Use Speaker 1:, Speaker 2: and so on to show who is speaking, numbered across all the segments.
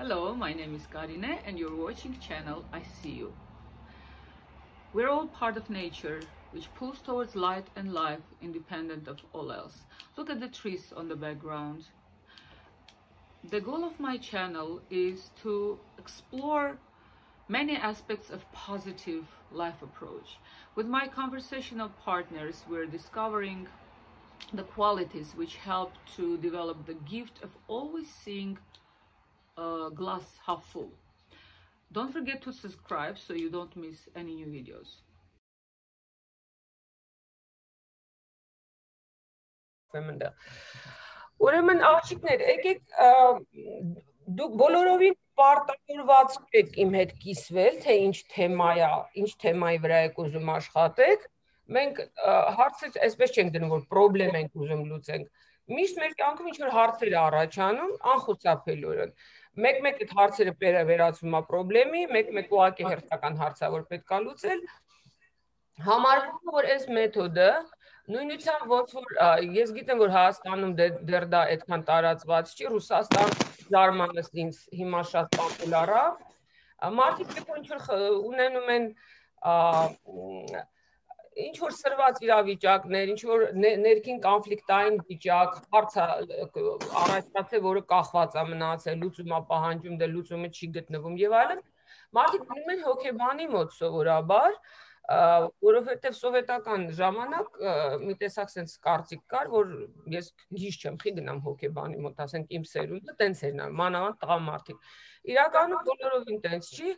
Speaker 1: Hello, my name is Karine and you're watching channel I See You. We're all part of nature, which pulls towards light and life independent of all else. Look at the trees on the background. The goal of my channel is to explore many aspects of positive life approach. With my conversational partners, we're discovering the qualities which help to develop the gift of always seeing glass half full. Don't forget to subscribe so you don't miss any new videos.
Speaker 2: Ուրեմն աղջիկներ, եկեք դուք բոլորովին պարտավորված եք իմ հետ կիսվել, թե ինչ թեմայի վրա եք ուզում աշխատեք։ Մենք հարցից այսպես չենք դնում, որ պրոբլեմ ենք ուզում լուծենք։ Միշտ մեր կյանքում ինչ որ հարցեր առաջանում, անխուսափելիորեն։ Մեկ-մեկ այդ հարցերը վերածվում է պրոբլեմի, մեկ-մեկ ուղղակի հերթական հարցա, որ պետք է լուծել։ Համարվում որ այս մեթոդը նույնությամբ ոնց որ ես գիտեմ որ Հայաստանում դեռ դա այդքան տարածված չի, Ռուսաստանում զարմանս ինձ հիմա շատ պոպուլար է։ Մարդիկ ինչ որ ունենում են ինչ որ սրված իրավիճակներ, ինչ որ ներքին կոնֆլիկտային վիճակ, հարց առաջացել, որը կախված է մնացել, լուծում է պահանջում, դե լուծումը չի գտնվում եւ այլն։ Մարդիկ գնում են հոգեբանի մոտ սովորաբար, որովհետև սովետական ժամանակ մի տեսակ sense կարծիք կար, որ ես գիժ չեմ, խի գնամ հոգեբանի մոտ, ասենք իմ սերունդը տենց էր նա, մանավանդ տղամարդիկ։ Իրականում բոլորովին տենց չի,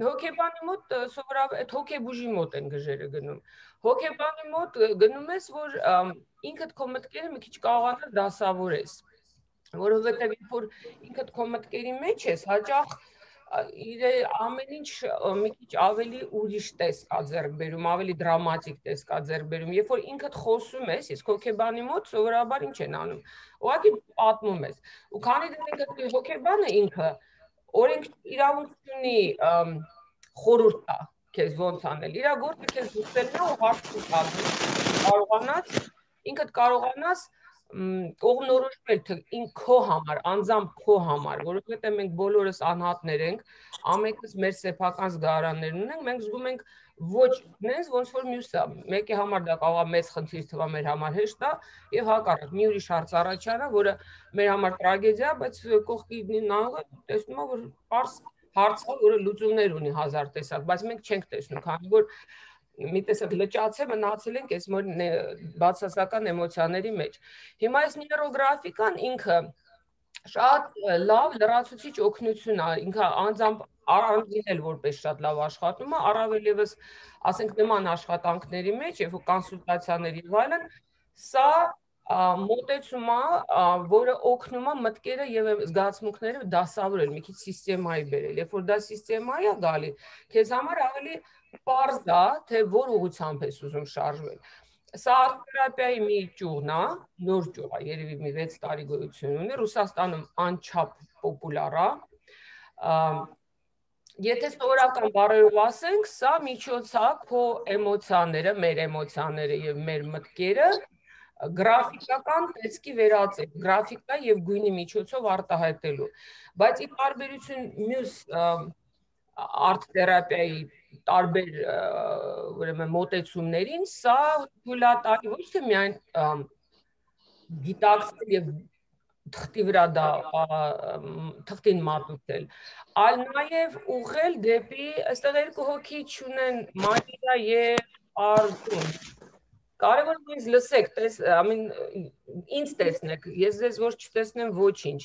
Speaker 2: հոգեբանի մոտ սովորաբար այդ հոգեբուժի մոտ են գժերը գնում։ Հոգեբանի մոտ գնում ես, որ ինքդ քո մտքերը մի քիչ կարողանաս դասավորես, որովհետև երբ որ ինքդ քո մտքերի մեջ ես, հաճախ ամեն ինչ մի քիչ ավելի ուրիշ տեսք է ձեռք բերում, ավելի դրամատիկ տեսք է ձեռք բերում։ Երբ որ ինքդ խոսում ես, իսկ հոգեբանի մոտ սովորաբար ինչ են անում։ Ուղղակի պատմում ես։ Ու քանի դեռ հոգեբանը ինքը օրենք իրավունք ունի խորհուրդ տա քեզ ոնց անել։ Իրա գործը քեզ դուսելն է ու հարցում կարողանաս ինքդ կարողանաս կողմնորոշվել թե քո համար, անձամբ քո համար, որովհետև մենք բոլորս անհատներ ենք, ամենքս մեր սեփական զգարաններն ունենք, մենք զգում ենք ոչ նենց ոնց որ մյուսը, մեկի համար դա կարող է մեծ խնդիր թվա, մեր համար հեշտ է, եւ հակառակ մի ուրիշ հարց առաջանա, որը մեր համար տրագեդիա, բայց կողքի նահանգը տեսնում է, որ պարզ հարց է, որը լուծումներ ունի հազար տեսակ, բայց մենք չենք տեսնում, քանի որ մի տեսակ լճացե մնացել ենք այս բացասական էմոցիաների մեջ։ Հիմա այս նեյրոգրաֆիկան ինքը շատ լավ լրացուցիչ օգնություն է, ինքը անձամբ առանձին էլ որպես շատ լավ աշխատում է, առավել եւս ասենք նման աշխատանքների մեջ, երբ որ կոնսուլտացիաներ եւ այլն, սա մոտեցում է, որը օգնում է մտքերը եւ զգացմունքները դասավորել, մի քիչ սիստեմայի բերել։ Երբ որ դա սիստեմայի է գալի, քեզ համար ավելի պարզ է, թե որ ուղղությամբ ես ուզում շարժվել։ Սա արտերապիայի մի ճյուղն է, նոր ճյուղ է, երևի մի 6 տարի գոյություն ունի, Ռուսաստանում անչափ պոպուլար է։ Եթե սովորական բառերով ասենք, սա միջոց է քո էմոցիաները, մեր էմոցիաները եւ մեր մտքերը գրաֆիկական տեսքի վերածել, գրաֆիկա եւ գույնի միջոցով արտահայտելու։ Բայց ի տարբերություն մյուս արտ-թերապիայի տարբեր ուրեմն մոտեցումներին, սա թույլ է տալի ոչ թե միայն գիտակցել եւ թղթի վրա դա թղթին մատուցել, այլ նաև ուղղել դեպի, այստեղ երկու հոգի չունեն Մարիա եւ Արզուն։ Կարևոր է ինձ լսեք, ինձ տեսնեք, ես ձեզ ոչ չտեսնեմ ոչինչ։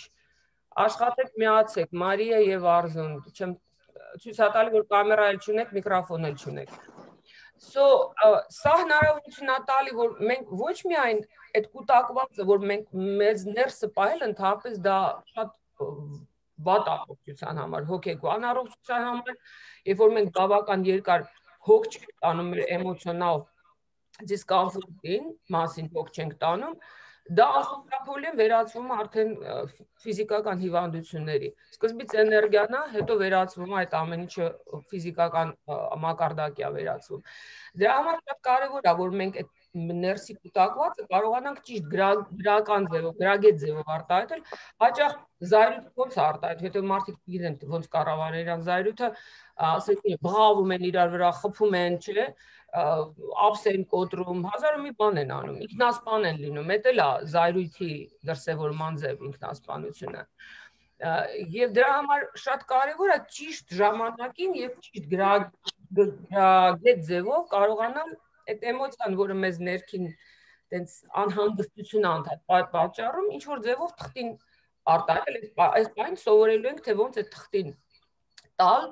Speaker 2: Աշխատեք միացեք Մարիա եւ Արզուն, չեմ ցույց տալի, որ կամերա էլ չունեք, միկրոֆոն էլ չունեք։ Սա հնարավորություն է տալի, որ մենք ոչ միայն այդ կուտակվածը, որ մենք մեզ ներսը պահել, ընդհանրապես դա շատ վատ առողջության համար, հոգեկան առողջության համար, երբ որ մենք բավական երկար հոգ չենք տանում մեր էմոցիոնալ դիսկոմֆորտին մասին հոգ չենք տանում, դա անխուսափելի վերածվում արդեն ֆիզիկական հիվանդությունների։ Սկզբից էներգիան է, հետո վերածվում այդ ամեն ինչը ֆիզիկական մակարդակի է վերածվում։ Դրա համար շատ կարևոր է, որ մենք այդ ներսի կուտակվածը կարողանանք ճիշտ գրական ձևով, գրագետ ձևով արտահայտել, հաճախ զայրույթը ոնց է արտահայտվում, եթե մարդիկ գիտեն ոնց կառավարեն իրան զայրույթը, ասենք բղավում են իրար վրա, խփում են, չէ, ափս են կոտրում, հազար ու մի բան են անում, ինքնասպան են լինում, դա էլ է զայրույթի դրսևորման ձև ինքնասպանությունը։ Եվ դրա համար շատ կարևոր է ճիշտ ժամանակին եւ ճիշտ գրագետ ձևով կարողանալ այդ էմոցիան, որը մեզ ներքին տենց անհանգստություն անդադ պատճառում, ինչ որ ձևով թղթին արտահայտել, այս բանը սովորելու ենք, թե ոնց է թղթին տալ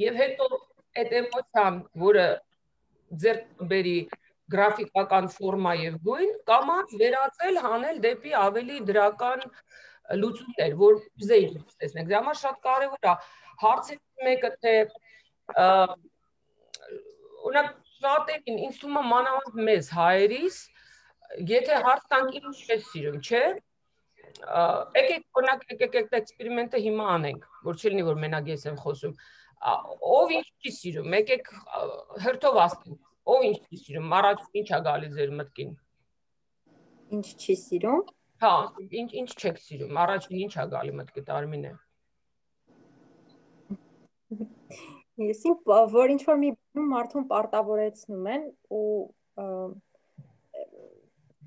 Speaker 2: եւ հետո այդ էմոցիան, որը ձեռք բերի գրաֆիկական ֆորմա եւ գույն, կամած վերածել, հանել դեպի ավելի դրական լուծումներ, որ ուզեի տեսնենք։ Դա համար շատ կարևոր է հարցերի մեկը, թե օրինակ շատերին ինձ թվում է մանավանդ մեզ հայերիս, եթե հարց տանք ինչ ես սիրում, չէ՞։ Եկեք օրինակ եկեք այդ էքսպերիմենտը հիմա անենք, որ չլինի որ մենակ ես եմ խոսում։ Ով ինչ չի սիրում, եկեք հերթով ասենք, ով ինչ չի սիրում, առաջ ինչ է գալիս ձեր մտքին։
Speaker 3: Ինչ չի սիրում։
Speaker 2: Հա, ինչ չեք սիրում, առաջին ինչ է գալի մտքիդ, Արմինե։
Speaker 3: Ես որ ինչ որ մի բանում մարդուն պարտավորեցնում են ու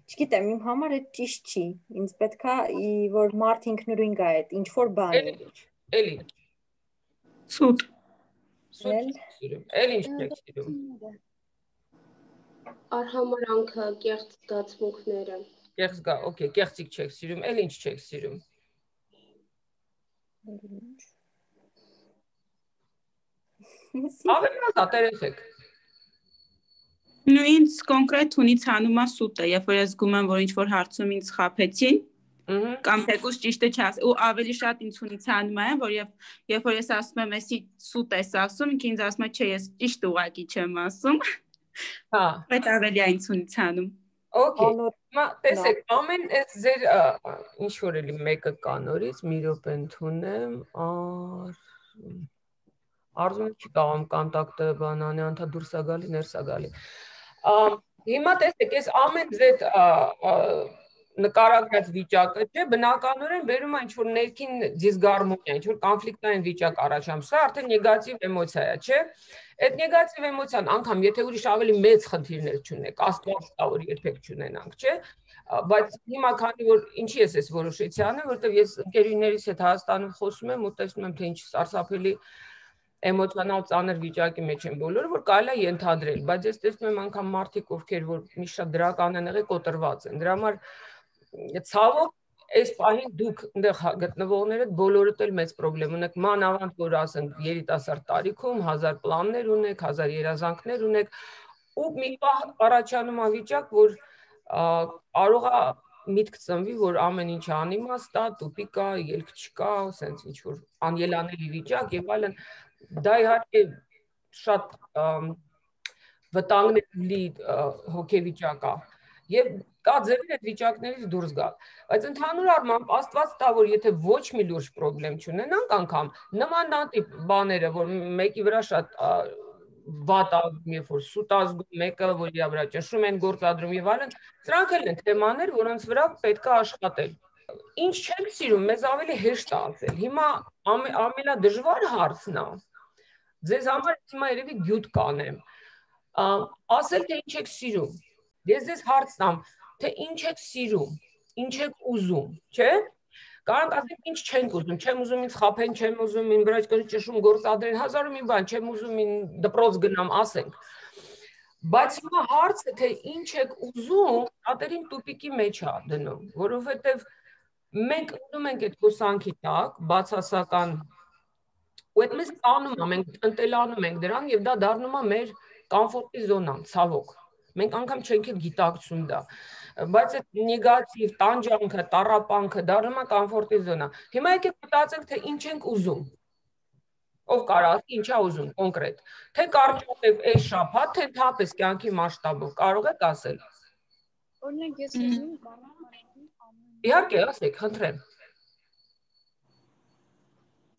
Speaker 3: չգիտեմ, իմ համար այդ ճիշտ չի։ Ինձ պետքա որ մարդ ինքնուրույն գա այդ ինչ որ բանի։
Speaker 2: Էլի։
Speaker 4: Սուտ։
Speaker 2: Սուտ սիրում։ Էլ ինչ չեք սիրում։
Speaker 5: Արհամարանքը, կեղծ զգացմունքները։
Speaker 2: Կեղծ գա, օքեյ, կեղծիկ չեք սիրում, էլ ինչ չեք սիրում։ Ավելացա, տերեցեք։
Speaker 4: Ну ինձ կոնկրետ ունից հանում է սուտը, երբ որ ես զգում եմ, որ ինչ որ հարցում ինձ խաբեցին, կամ թեկուզ ճիշտը չաս, ու ավելի շատ ինձ ունից հանում է, որ երբ որ ես ասում եմ, էսի սուտ ես ասում, ինձ ասում է, չէ, ես ճիշտ ուղղակի չեմ ասում։
Speaker 2: Հա։
Speaker 4: Այդ ավելի է ինձ ունից հանում։
Speaker 2: Okay, տեսեք, ամեն այս ձեր ինչ որ էլի մեկը կա նորից, մի րոպե ընդունեմ, Արզուն չի կարողam կոնտակտը բանանի, անդա դուրս է գալի, ներս է գալի։ Հիմա տեսեք, այս ամեն ձեր նկարագրած վիճակը, չէ, բնականորեն բերում է ինչ որ ներքին դիսգարմոնիա, ինչ որ կոնֆլիկտային վիճակ առաջանում, սա արդեն նեգատիվ էմոցիա է, չէ։ Այդ նեգատիվ էմոցիան անգամ եթե ուրիշ ավելի մեծ խնդիրներ չունեք, աստված տա որ երբեք չունենանք, չէ։ Բայց հիմա քանի որ ինչի ես ես որոշեցի անել, որովհետև ես ընկերուներիս հետ Հայաստանում խոսում եմ ու տեսնում եմ թե ինչ սարսափելի էմոցիոնալ ծանր վիճակի մեջ են բոլորը, որ կարելի է ենթադրել, բայց ես տեսնում եմ անգամ մարդիկ, ովքեր որ մի շատ դրական են եղել, կոտրված են։ Դրա համար ցավոք այս պահին դուք այնտեղ գտնվողները բոլորդ էլ մեծ խնդրեմ ունեք, մանավանդ որ ասենք երիտասարդ տարիքում 1000 պլաններ ունեք, 1000 երազանքներ ունեք ու մի պահ առաջանում է վիճակ, որ կարող է միտք ծնվի, որ ամեն ինչ անիմաստ է, տուպիկ է, ելք չկա, ասենց ինչ որ անելանելի վիճակ եւ այլն, դա իհարկե շատ վտանգների հոգեվիճակ է եւ կա ձևեր այդ վիճակներից դուրս գալ, բայց ընդհանուր առմամբ Աստված տա, որ եթե ոչ մի լուրջ խնդրեմ չունենանք անգամ նմանատիպ բաները, որ մեկի վրա շատ վատ ազգում, երբ որ սուտ ազգում մեկը, որ իր վրա ճնշում են գործադրում եւ այլն, սրանք էլ են թեմաներ, որոնց վրա պետք է աշխատել։ Ինչ չեք սիրում, մեզ ավելի հեշտ է ասել։ Հիմա ամենադժվար հարցն է։ Ձեզ համար հիմա երևի գյուտ կանեմ։ Ասել թե ինչ եք սիրում։ Ես ձեզ հարց տամ, թե ինչ եք սիրում, ինչ եք ուզում, չէ՞։ Կարող ասեք ինչ չենք ուզում, չեմ ուզում ինձ խաբեն, չեմ ուզում իմ վրա ճնշում գործադրեն, հազար ու մի բան, չեմ ուզում դպրոց գնամ, ասենք։ Բայց հիմա հարցը թե ինչ եք ուզում, շատերին տուպիկի մեջ է դնում, որովհետև մենք ունում ենք այդ հոսանքի տակ, բացասական, ու այդպես տանում է, մենք ընտելանում ենք դրան եւ դա դառնում է մեր կոմֆորտի զոնան, ցավոք։ Մենք անգամ չենք էլ գիտակցում դա, բայց այդ նեգատիվ տանջանքը, տառապանքը դառնում է կոմֆորտի զոնա։ Հիմա եկեք մտածենք, թե ինչ ենք ուզում։ Ով կարա ասի ինչ է ուզում կոնկրետ։ Թե կարճատև այս շաբաթ, թե թափես կյանքի մասշտաբով, կարող եք ասել։
Speaker 5: Օրինակ ես ուզում եմ
Speaker 2: Իհարկե, ասեք, խնդրեմ։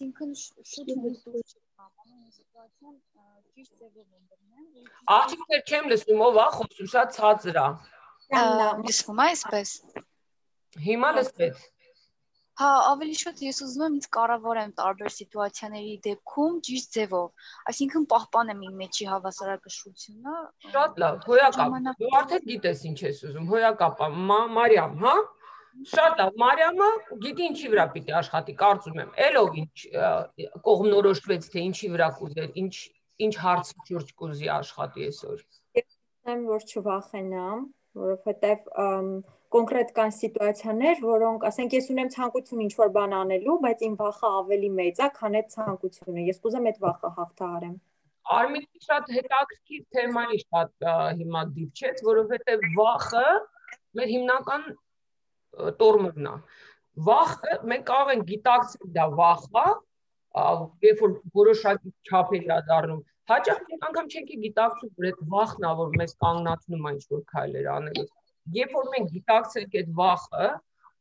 Speaker 5: ինքն շուտ մոտով ամեն սիտուացիան ճիշտ ձևով եմ բռնեմ։
Speaker 2: Աղջիկներ չեմ լսում, ով է խոսում, շատ ցածր է։
Speaker 6: Լսվում է այսպես։
Speaker 2: Հիմա լսվեց։
Speaker 6: Հա, ավելի շատ ես ուզում եմ ինձ կառավարեմ տարբեր սիտուացիաների դեպքում ճիշտ ձևով, այսինքն պահպանեմ իմ մեջի հավասարակշռությունը։
Speaker 2: Շատ լավ, հոյակապ։ Դու արդեն գիտես ինչ ես ուզում, հոյակապ, Մարիամ, հա։ Շատ լավ, Մարիամը գիտի ինչի վրա պիտի աշխատի, կարծում եմ։ Էլով ինչ կողմնորոշվեց, թե ինչի վրա կուզեր, ինչ հարցի շուրջ կուզի աշխատի այսօր։
Speaker 3: Եմ որ չվախենամ, որովհետև կոնկրետ կան սիտուացիաներ, որոնք, ասենք, ես ունեմ ցանկություն ինչ-որ բան անելու, բայց իմ վախը ավելի մեծ է, քան այդ ցանկությունը։ Ես կուզեմ այդ վախը հաղթահարեմ։
Speaker 2: Արմինի շատ հետաքրքիր թեմայի շատ հիմա դիպչեց, որովհետև վախը մեր հիմնական տորմորն է։ Վախը մենք կարող ենք գիտակցել դա վախը, երբ որ որոշակի չափերի է դառնում։ Հաճախ մենք անգամ չենք գիտակցում, որ այդ վախն է, որ մեզ կանգնացնում է ինչ-որ քայլեր անելու։ Երբ որ մենք գիտակցենք այդ վախը,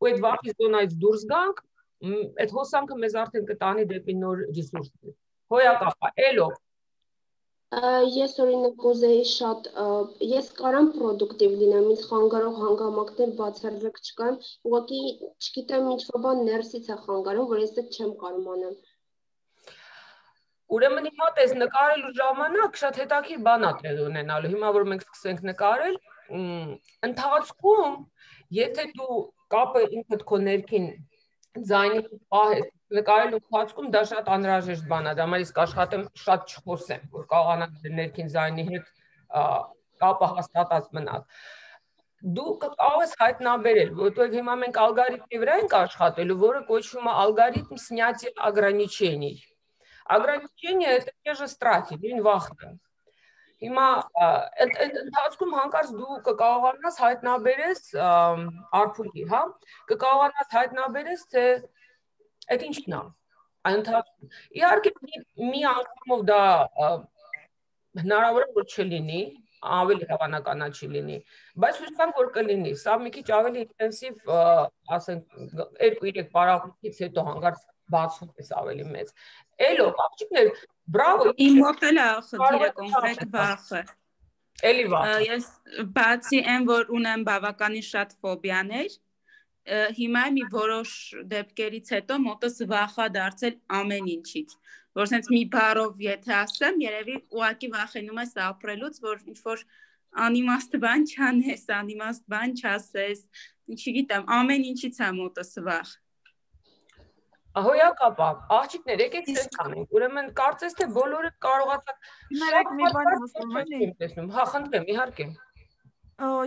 Speaker 2: ու այդ վախի զոնայից դուրս գանք, այդ հոսանքը մեզ արդեն կտանի դեպի նոր ռեսուրսներ։ Հոյակապա, էլով։
Speaker 5: Ես օրինակ կուզեի շատ, ես կարամ պրոդուկտիվ լինեմ, ինձ խանգարող հանգամանքներ բացարձակ չկան, ուղղակի չգիտեմ ինչ-որ բան ներսից է խանգարում, որ ես այդ չեմ կարում անեմ։
Speaker 2: Ուրեմն հիմա տես նկարելու ժամանակ շատ հետաքրքիր բան է տեղի ունենալու։ Հիմա որ մենք սկսենք նկարել, ընթացքում, եթե դու կապը ինքդ քո ներքին ձայնի պահես, նկարելու ընթացքում դա շատ անհրաժեշտ բան է, դա համար իսկ աշխատեմ շատ չխոսեմ, որ կարողանամ ներքին ձայնի հետ կապը հաստատած մնալ։ Դու կարող ես հայտնաբերել, որովհետև հիմա մենք ալգորիթմի վրա ենք աշխատելու, որը կոչվում է ալգորիթմ снятия ограничений։ Ограничения это те же страхи, նույն վախն է։ Հիմա ընթացքում հանկարծ դու կկարողանաս հայտնաբերես արփուլի, հա, կկարողանաս հայտնաբերես, թե այդ ինչն է։ Ընթացքում իհարկե մի անգամով դա հնարավոր է որ չլինի, ավելի հավանական է չի լինի, բայց հույս կան որ կլինի։ Սա մի քիչ ավելի ինտենսիվ, ասենք 2-3 պարապմունքից հետո հանկարծ բացվում է ավելի մեծ։ Էլո, աղջիկներ, բրավո։
Speaker 4: Իմ մոտ էլ է խնդիրը կոնկրետ վախը։
Speaker 2: Էլի վախ։
Speaker 4: Ես բացի այն որ ունեմ բավականին շատ ֆոբիաներ, հիմա մի որոշ դեպքերից հետո մոտս վախա դարձել ամեն ինչից, որ sense մի բառով եթե ասեմ, երևի ուղղակի վախենում ես ապրելուց, որ ինչ որ անիմաստ բան չանես, անիմաստ բան չասես, չգիտեմ, ամեն ինչից է մոտս վախ։
Speaker 2: Հոյակապա, աղջիկներ, եկեք սենց անենք, ուրեմն կարծես թե բոլորը կարողացան
Speaker 7: Ներեք մի բան ասում էլի։
Speaker 2: Հա, խնդրեմ, իհարկե։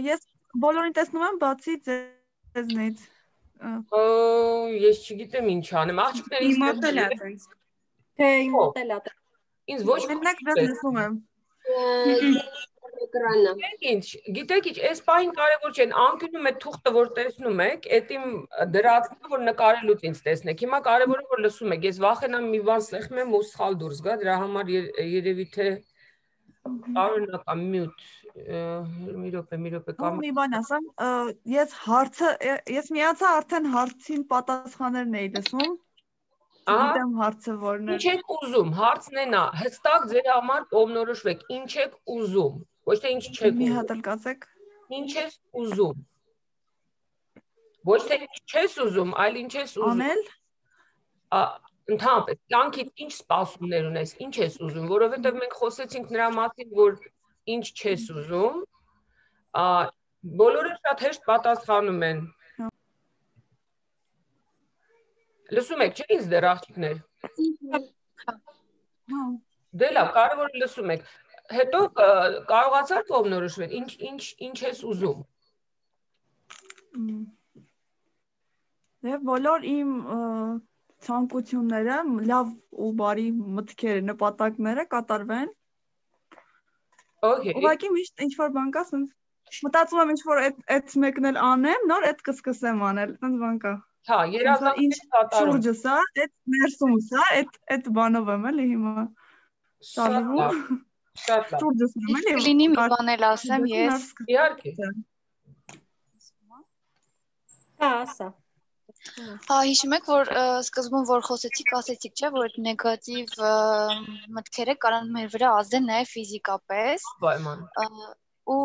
Speaker 7: Ես բոլորին տեսնում եմ բացի ձեզնից։
Speaker 2: Ես չգիտեմ ինչ անեմ, աղջիկներ
Speaker 4: Իմ մոտ էլ է այդպես։
Speaker 3: Թե իմ մոտ էլ է։
Speaker 2: Ինձ ոչ
Speaker 7: Մենակ ձեզ լսում եմ։
Speaker 5: Էկրանը։
Speaker 2: Գիտեք ինչ, այս պահին կարևոր չէ, անկյունում այդ թուղթը որ տեսնում եք, այդ իմ դրածքը որ նկարելուց ինձ տեսնեք։ Հիմա կարևորը որ լսում եք, ես վախենամ մի բան սեղմեմ ու սխալ դուրս գա, դրա համար երևի թե Արնա մյուտ մի րոպե կամ
Speaker 7: մի բան ասեմ, ես միացա արդեն հարցին պատասխաններն էի լսում։ Գիտեմ հարցը որն է։
Speaker 2: Ինչ եք ուզում, հարցն է նա, հստակ ձեր համար կողմնորոշվեք, ինչ եք ուզում, ոչ թե ինչ չեք
Speaker 7: Մի
Speaker 2: ուզում։
Speaker 7: հատ էլ կասեք։
Speaker 2: Ինչ ես ուզում։ Ոչ թե ինչ չես ուզում, այլ ինչ ես ուզում։
Speaker 7: Անել։
Speaker 2: Ընդհանրապես, կյանքից ինչ սպասումներ ունես, ինչ ես ուզում, որովհետև մենք խոսեցինք նրա մասին, որ ինչ չես ուզում, բոլորը շատ հեշտ պատասխանում են։ Լսում եք, չէ՞ ինձ դեռ աղջիկներ։ Դե լավ, կարևորը լսում եք։ Հետո կարողացար կողմնորոշվել, ինչ ես ուզում։
Speaker 7: Դե բոլոր իմ ցանկությունները, լավ ու բարի մտքերը, նպատակները կատարվեն։
Speaker 2: Okay։
Speaker 7: Ուղղակի միշտ ինչ-որ բան կա, մտածում եմ ինչ-որ այդ մեկն էլ անեմ, նոր այդ կսկսեմ անել, այնպես բան կա։
Speaker 2: Հա, երազանքների կատարում։
Speaker 7: Շուրջը սա, այդ ներսում սա, այդ բանով եմ էլի հիմա։ Շալվում։
Speaker 2: Շատ լավ։
Speaker 7: Շուրջս եմ էլի։
Speaker 6: Լինի մի բան էլ ասեմ ես։
Speaker 2: Իհարկե։
Speaker 3: Հա, ասա։
Speaker 6: Հա, հիշում եք, որ սկզբում որ խոսեցիք, ասեցիք, չէ, որ այդ նեգատիվ մտքերը կարող մեր վրա ազդեն նաև ֆիզիկապես։
Speaker 2: Պայման։
Speaker 6: Ու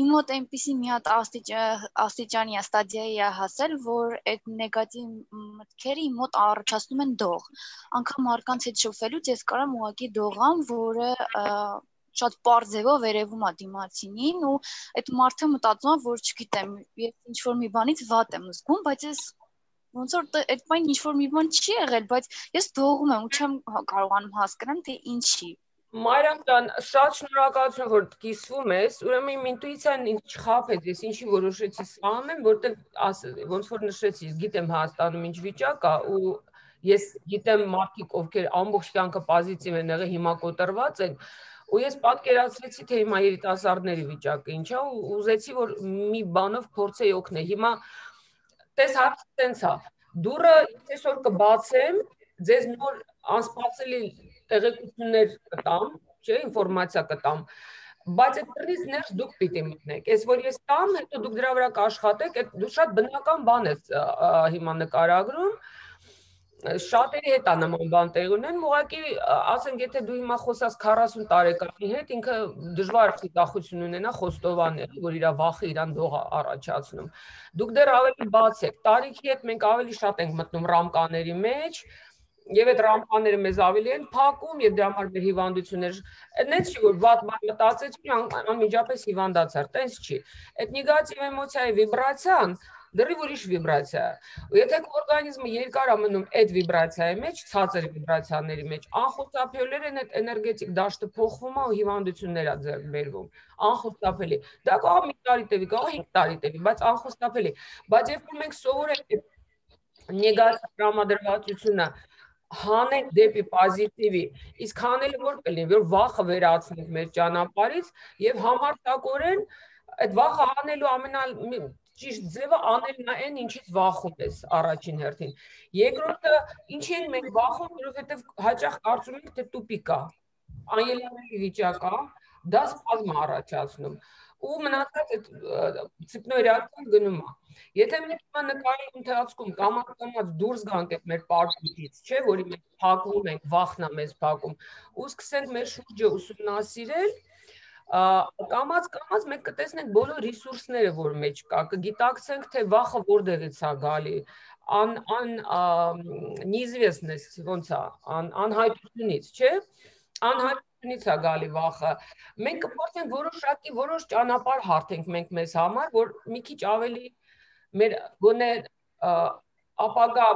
Speaker 6: իմ մոտ այնպիսի մի հատ աստիճանի ստադիայի է հասել, որ այդ նեգատիվ մտքերը իմ մոտ առաջացնում են դող։ Անկամ մարդկանց հետ շփվելուց ես կարամ ուղղակի դողամ, որը շատ པարզ ձևով վերևում է դիմացինին ու այդ մարդը մտածում է, որ չգիտեմ, ես ինչ որ մի բանից վատ եմ զգում, բայց ես ոնց որ այդ բան ինչ որ մի բան չի եղել, բայց ես դողում եմ ու չեմ կարողանում հասկանալ, թե ինչի։
Speaker 2: Մարիամ ջան, շատ շնորհակալություն, որ կիսվում ես, ուրեմն իմ ինտուիցիան ինձ չխաբեց, ես ինչի որոշեցի սա անեմ, որտեղ ոնց որ նշեցի, գիտեմ Հայաստանում ինչ վիճակ է ու ես գիտեմ մարդիկ, ովքեր ամբողջ կյանքը պոզիտիվ են եղել, հիմա կոտրված են, ու ես պատկերացրեցի, թե հիմա երիտասարդների վիճակը ինչ է, ու ուզեցի, որ մի բանով փորձեի օգնել։ Հիմա տես հարցը տենց է, դուռը այսօր կբացեմ, ձեզ նոր անսպասելի տեղեկություններ կտամ, չէ, ինֆորմացիա կտամ, բայց այդ դրից ներս դուք պիտի մտնեք, ես որ ես տամ, հետո դուք դրա վրա կաշխատեք, դու շատ բնական բան ես հիմա նկարագրում, շատերի հետ է նման բան տեղ ունեն, ուղղակի ասենք, եթե դու հիմա խոսած 40 տարեկանի հետ, ինքը դժվար խիզախություն ունենա խոստովանել, որ իր վախը իրան դող առաջացնում։ Դուք դեռ ավելի բաց եք, տարիքի հետ մենք ավելի շատ ենք մտնում ռամկաների մեջ, եւ այդ ռամկաները մեզ ավելի են փակում եւ դրա համար մեր հիվանդություններ այնպես չի որ վատ բան մտածեցի անմիջապես հիվանդացար տենց չի այդ նեգատիվ էմոցիայի վիբրացիան դեռ ուրիշ վիբրացիա է ու եթե օրգանիզմը երկար է մնում այդ վիբրացիայի մեջ ցածր վիբրացիաների մեջ անխուսափելիորեն այդ էներգետիկ դաշտը փոխվում է ու հիվանդություններ է ձեռք բերվում անխուսափելի դա կարող մի տարի տևի կարող 5 տարի տևի բայց անխուսափելի բայց երբ մենք սովորենք նեգատիվ տրամադրվածությունը հանենք դեպի պոզիտիվի, իսկ հանելը որ կլինի, որ վախը վերացնենք մեր ճանապարհից եւ համարտակորեն այդ վախը հանելու ամենաճիշտ ձևը անելն է այն, ինչից վախում ես առաջին հերթին։ Երկրորդը, ինչի ենք մենք վախում, որովհետեւ հաճախ կարծում ենք, թե տուպիկ է, անելանելի վիճակ է, դա սպազմ առաջացնում ու մնացած այդ ցիկնոյ ռեակցիան գնում է։ Եթե մենք հիմա նկարի ընթացքում կամաց դուրս գանք այդ մեր պարկուտից, չէ, որի մենք փակվում ենք, վախն է մեզ փակում, ու սկսենք մեր շուրջը ուսումնասիրել, կամաց մենք կտեսնենք բոլոր ռեսուրսները, որ մեջ կա, կգիտակցենք, թե վախը որտեղից է գալի, neizvestность, ոնց է, անհայտությունից, չէ, անհայտությունից է գալի վախը։ Մենք կփորձենք որոշ ճանապարհ հարթենք մենք մեզ համար, որ մի քիչ ավելի մեր գոնե ապագա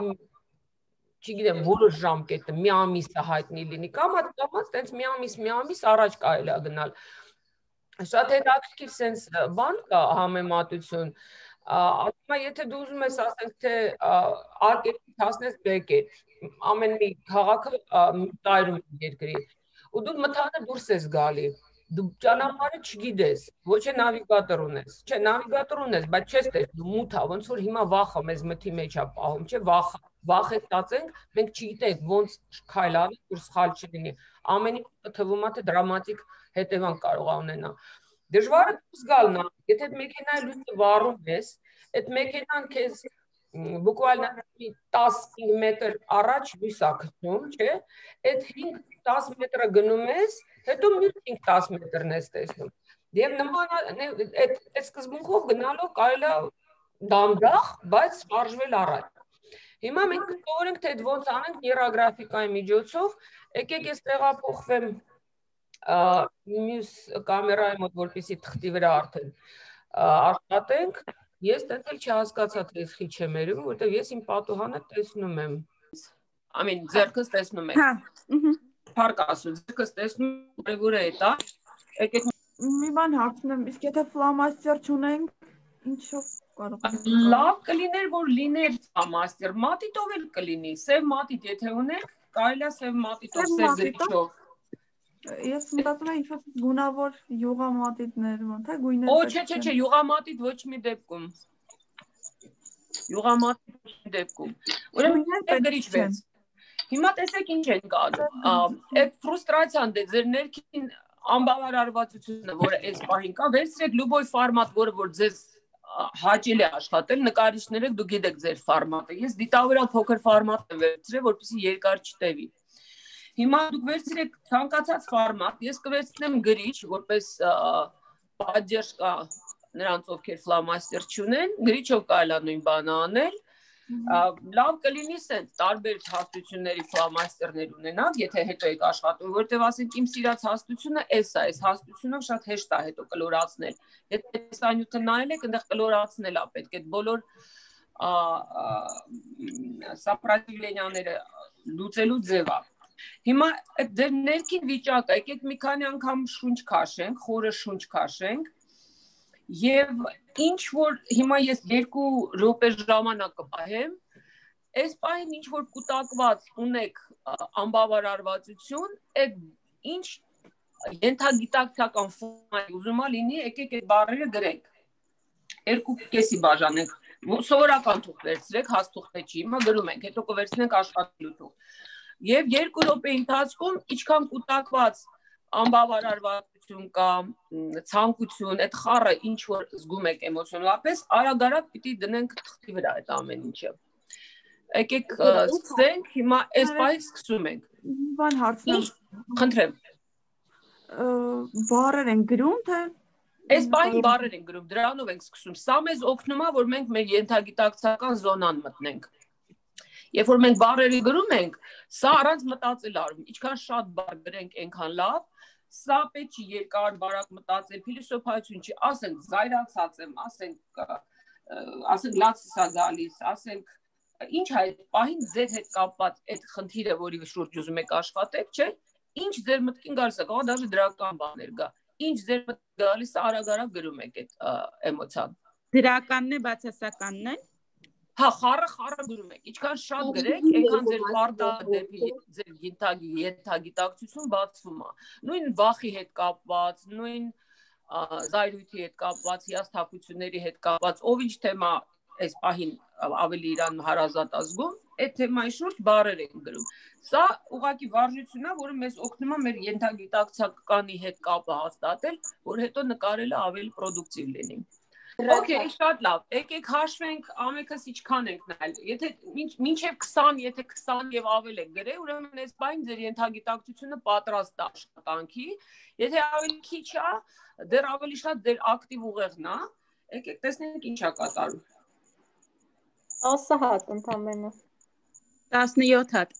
Speaker 2: չգիտեմ որոշ ժամկետը մի ամիսը հայտնի լինի կամաց տենց մի ամիս առաջ կարելի է գնալ շատ հետաքրքիր sense բան կա համեմատություն ասում եմ եթե դու ուզում ես ասենք թե արկետից հասնես բեկետ ամեն մի քաղաքը տարում երկրի ու դու մթանը դուրս ես գալի դու ճանապարհը չգիտես, ոչ է նավիգատոր ունես, չէ նավիգատոր ունես, բայց չես տեսնում մութ է, ոնց որ հիմա վախը մեզ մթի մեջ է պահում, չէ վախ ստացենք, մենք չգիտենք ոնց քայլ անենք, որ սխալ չլինի, ամեն ինչ թվում է թե դրամատիկ հետևանք կարող է ունենա։ Դժվարը դուրս գալն է, եթե մեքենայի լույսը վառում ես, այդ մեքենան քեզ բուկվալնա 10 մետր առաջ լույս է գցում, չէ, այդ 5-10 մետրը գնում ես, հետո մի 5-10 մետրն ես տեսնում։ Եվ նման այդ սկզբունքով գնալով կարելի է դանդաղ, բայց շարժվել առաջ։ Հիմա մենք կսովորենք, թե ոնց անենք նեյրոգրաֆիկայի միջոցով, եկեք ես տեղափոխվեմ մյուս կամերայի մոտ, որպեսզի թղթի վրա արդեն աշխատենք։ Ես տենց չհասկացա, թե ես խիչ եմ երևում, որտեղ ես իմ պատուհանը տեսնում եմ։ Ամեն ձեռքս տեսնում եք։ Հա։ Փառք Աստծո, ձեռքս տեսնում եմ, որ է դա։ Եկեք
Speaker 7: մի բան հարցնեմ, իսկ եթե ֆլոմաստեր չունենք, ինչով կարող ենք։
Speaker 2: Լավ կլիներ, որ լիներ ֆլոմաստեր, մատիտով էլ կլինի, սև մատիտ եթե ունենք, կարելի է սև մատիտով, սև զրիչով։
Speaker 7: Ես մտածում եմ ինչ-որ գունավոր յուղամատիտներ, ոնց է գույները։
Speaker 2: Օ, չէ, յուղամատիտ ոչ մի դեպքում։ Յուղամատիտ ոչ մի դեպքում։ Ուրեմն գրիչվեց։ Հիմա տեսեք ինչ ենք անում։ Այդ ֆրուստրացիան դե ձեր ներքին անբավարարվածությունը, որը այս պահին կա, վերցրեք լուբոյ ֆորմատ, որը որ ձեզ հաճելի աշխատել, նկարիչները դուք գիտեք ձեր ֆորմատը։ Ես դիտավորյալ փոքր ֆորմատ եմ վերցրել, որպեսզի երկար չտևի։ Հիմա դուք վերցրեք ցանկացած ֆորմատ, ես կվերցնեմ գրիչ, որպես պատժկա նրանց ովքեր ֆլոմաստեր չունեն, գրիչով կարելի է նույն բանը անել։ Լավ կլինի սենց տարբեր հաստությունների ֆլոմաստերներ ունենալ, եթե հետո եք աշխատում, որտեղ ասենք իմ սիրած հաստությունը էս է, այս հաստությունով շատ հեշտ է հետո կլորացնել։ Եթե տեսանյութը նայել եք, այնտեղ կլորացնել է պետք է բոլոր սապրատիվլենիաները լուծելու ձևը։ Հիմա այդ դեր ներքին վիճակը, եկեք մի քանի անգամ շունչ քաշենք, խորը շունչ քաշենք, եւ ինչ որ հիմա ես 2 րոպե ժամանակ կպահեմ, այս պահին ինչ որ կուտակված ունեք անբավարարվածություն, այդ ինչ ենթագիտակցական ֆոնի ուզում ա լինի, եկեք այդ բառերը գրենք։ 2.5-ի բաժանենք, սովորական թուղթ վերցրեք, հաստ թուղթ չի, հիմա գրում ենք, հետո կվերցնենք աշխատելու թուղթ։ Եվ 2 րոպեի ընթացքում ինչքան կուտակված անբավարարվածություն կա, ցանկություն, այդ խառը ինչ որ զգում եք էմոցիոնալապես, արագ-արագ պիտի դնենք թղթի վրա այդ ամեն ինչը։ Եկեք սկսենք, հիմա այս պահից սկսում ենք։
Speaker 7: Բան հարցնեմ։
Speaker 2: Խնդրեմ։
Speaker 7: Բառեր են գրում, թե
Speaker 2: Այս պահին բառեր են գրում, դրանով ենք սկսում։ Սա մեզ օգնում է, որ մենք մեր ենթագիտակցական զոնան մտնենք։ Երբ որ մենք բառերը գրում ենք, սա առանց մտածել արում, ինչքան շատ բառ գրենք, այնքան լավ, սա պետք չի երկար բարակ մտածել, փիլիսոփայություն չի, ասենք զայրացած եմ, ասենք լացս է գալիս, ասենք ինչ է այդ պահին ձեր հետ կապված այդ խնդիրը, որի շուրջ ուզում եք աշխատեք, չէ՞, ինչ ձեր մտքին գալիս է, կարող դաժե դրական բաներ գա, ինչ ձեր մտքին գալիս է, արագ-արագ գրում եք այդ էմոցիան։
Speaker 4: Դրականն է, բացասականն է։
Speaker 2: Հա, խառը գրում եք, ինչքան շատ գրեք, այնքան ձեր բարդա դեպի ձեր ենթագիտակցություն բացվում է։ Նույն վախի հետ կապված, նույն զայրույթի հետ կապված, հիասթափությունների հետ կապված, ով ինչ թեմա այս պահին ավելի իրան հարազատ ազգում, այդ թեմայի շուրջ բառեր են գրում։ Սա ուղղակի վարժություն է, որը մեզ օգնում է մեր ենթագիտակցականի հետ կապը հաստատել, որ հետո նկարելը ավելի պրոդուկտիվ լինի։ Okay, շատ լավ։ Եկեք հաշվենք ամենքս ինչքան ենք նայել։ Եթե մինչև 20, եթե 20 եւ ավել եք գրել, ուրեմն այս բան ձեր ենթագիտակցությունը պատրաստ է աշխատանքի։ Եթե ավելի քիչ է, դեռ ավելի շատ ձեր ակտիվ ուղեղն է։ Եկեք տեսնենք ինչ է կատարում։
Speaker 3: 10 հատ ընդամենը։
Speaker 4: 17 հատ։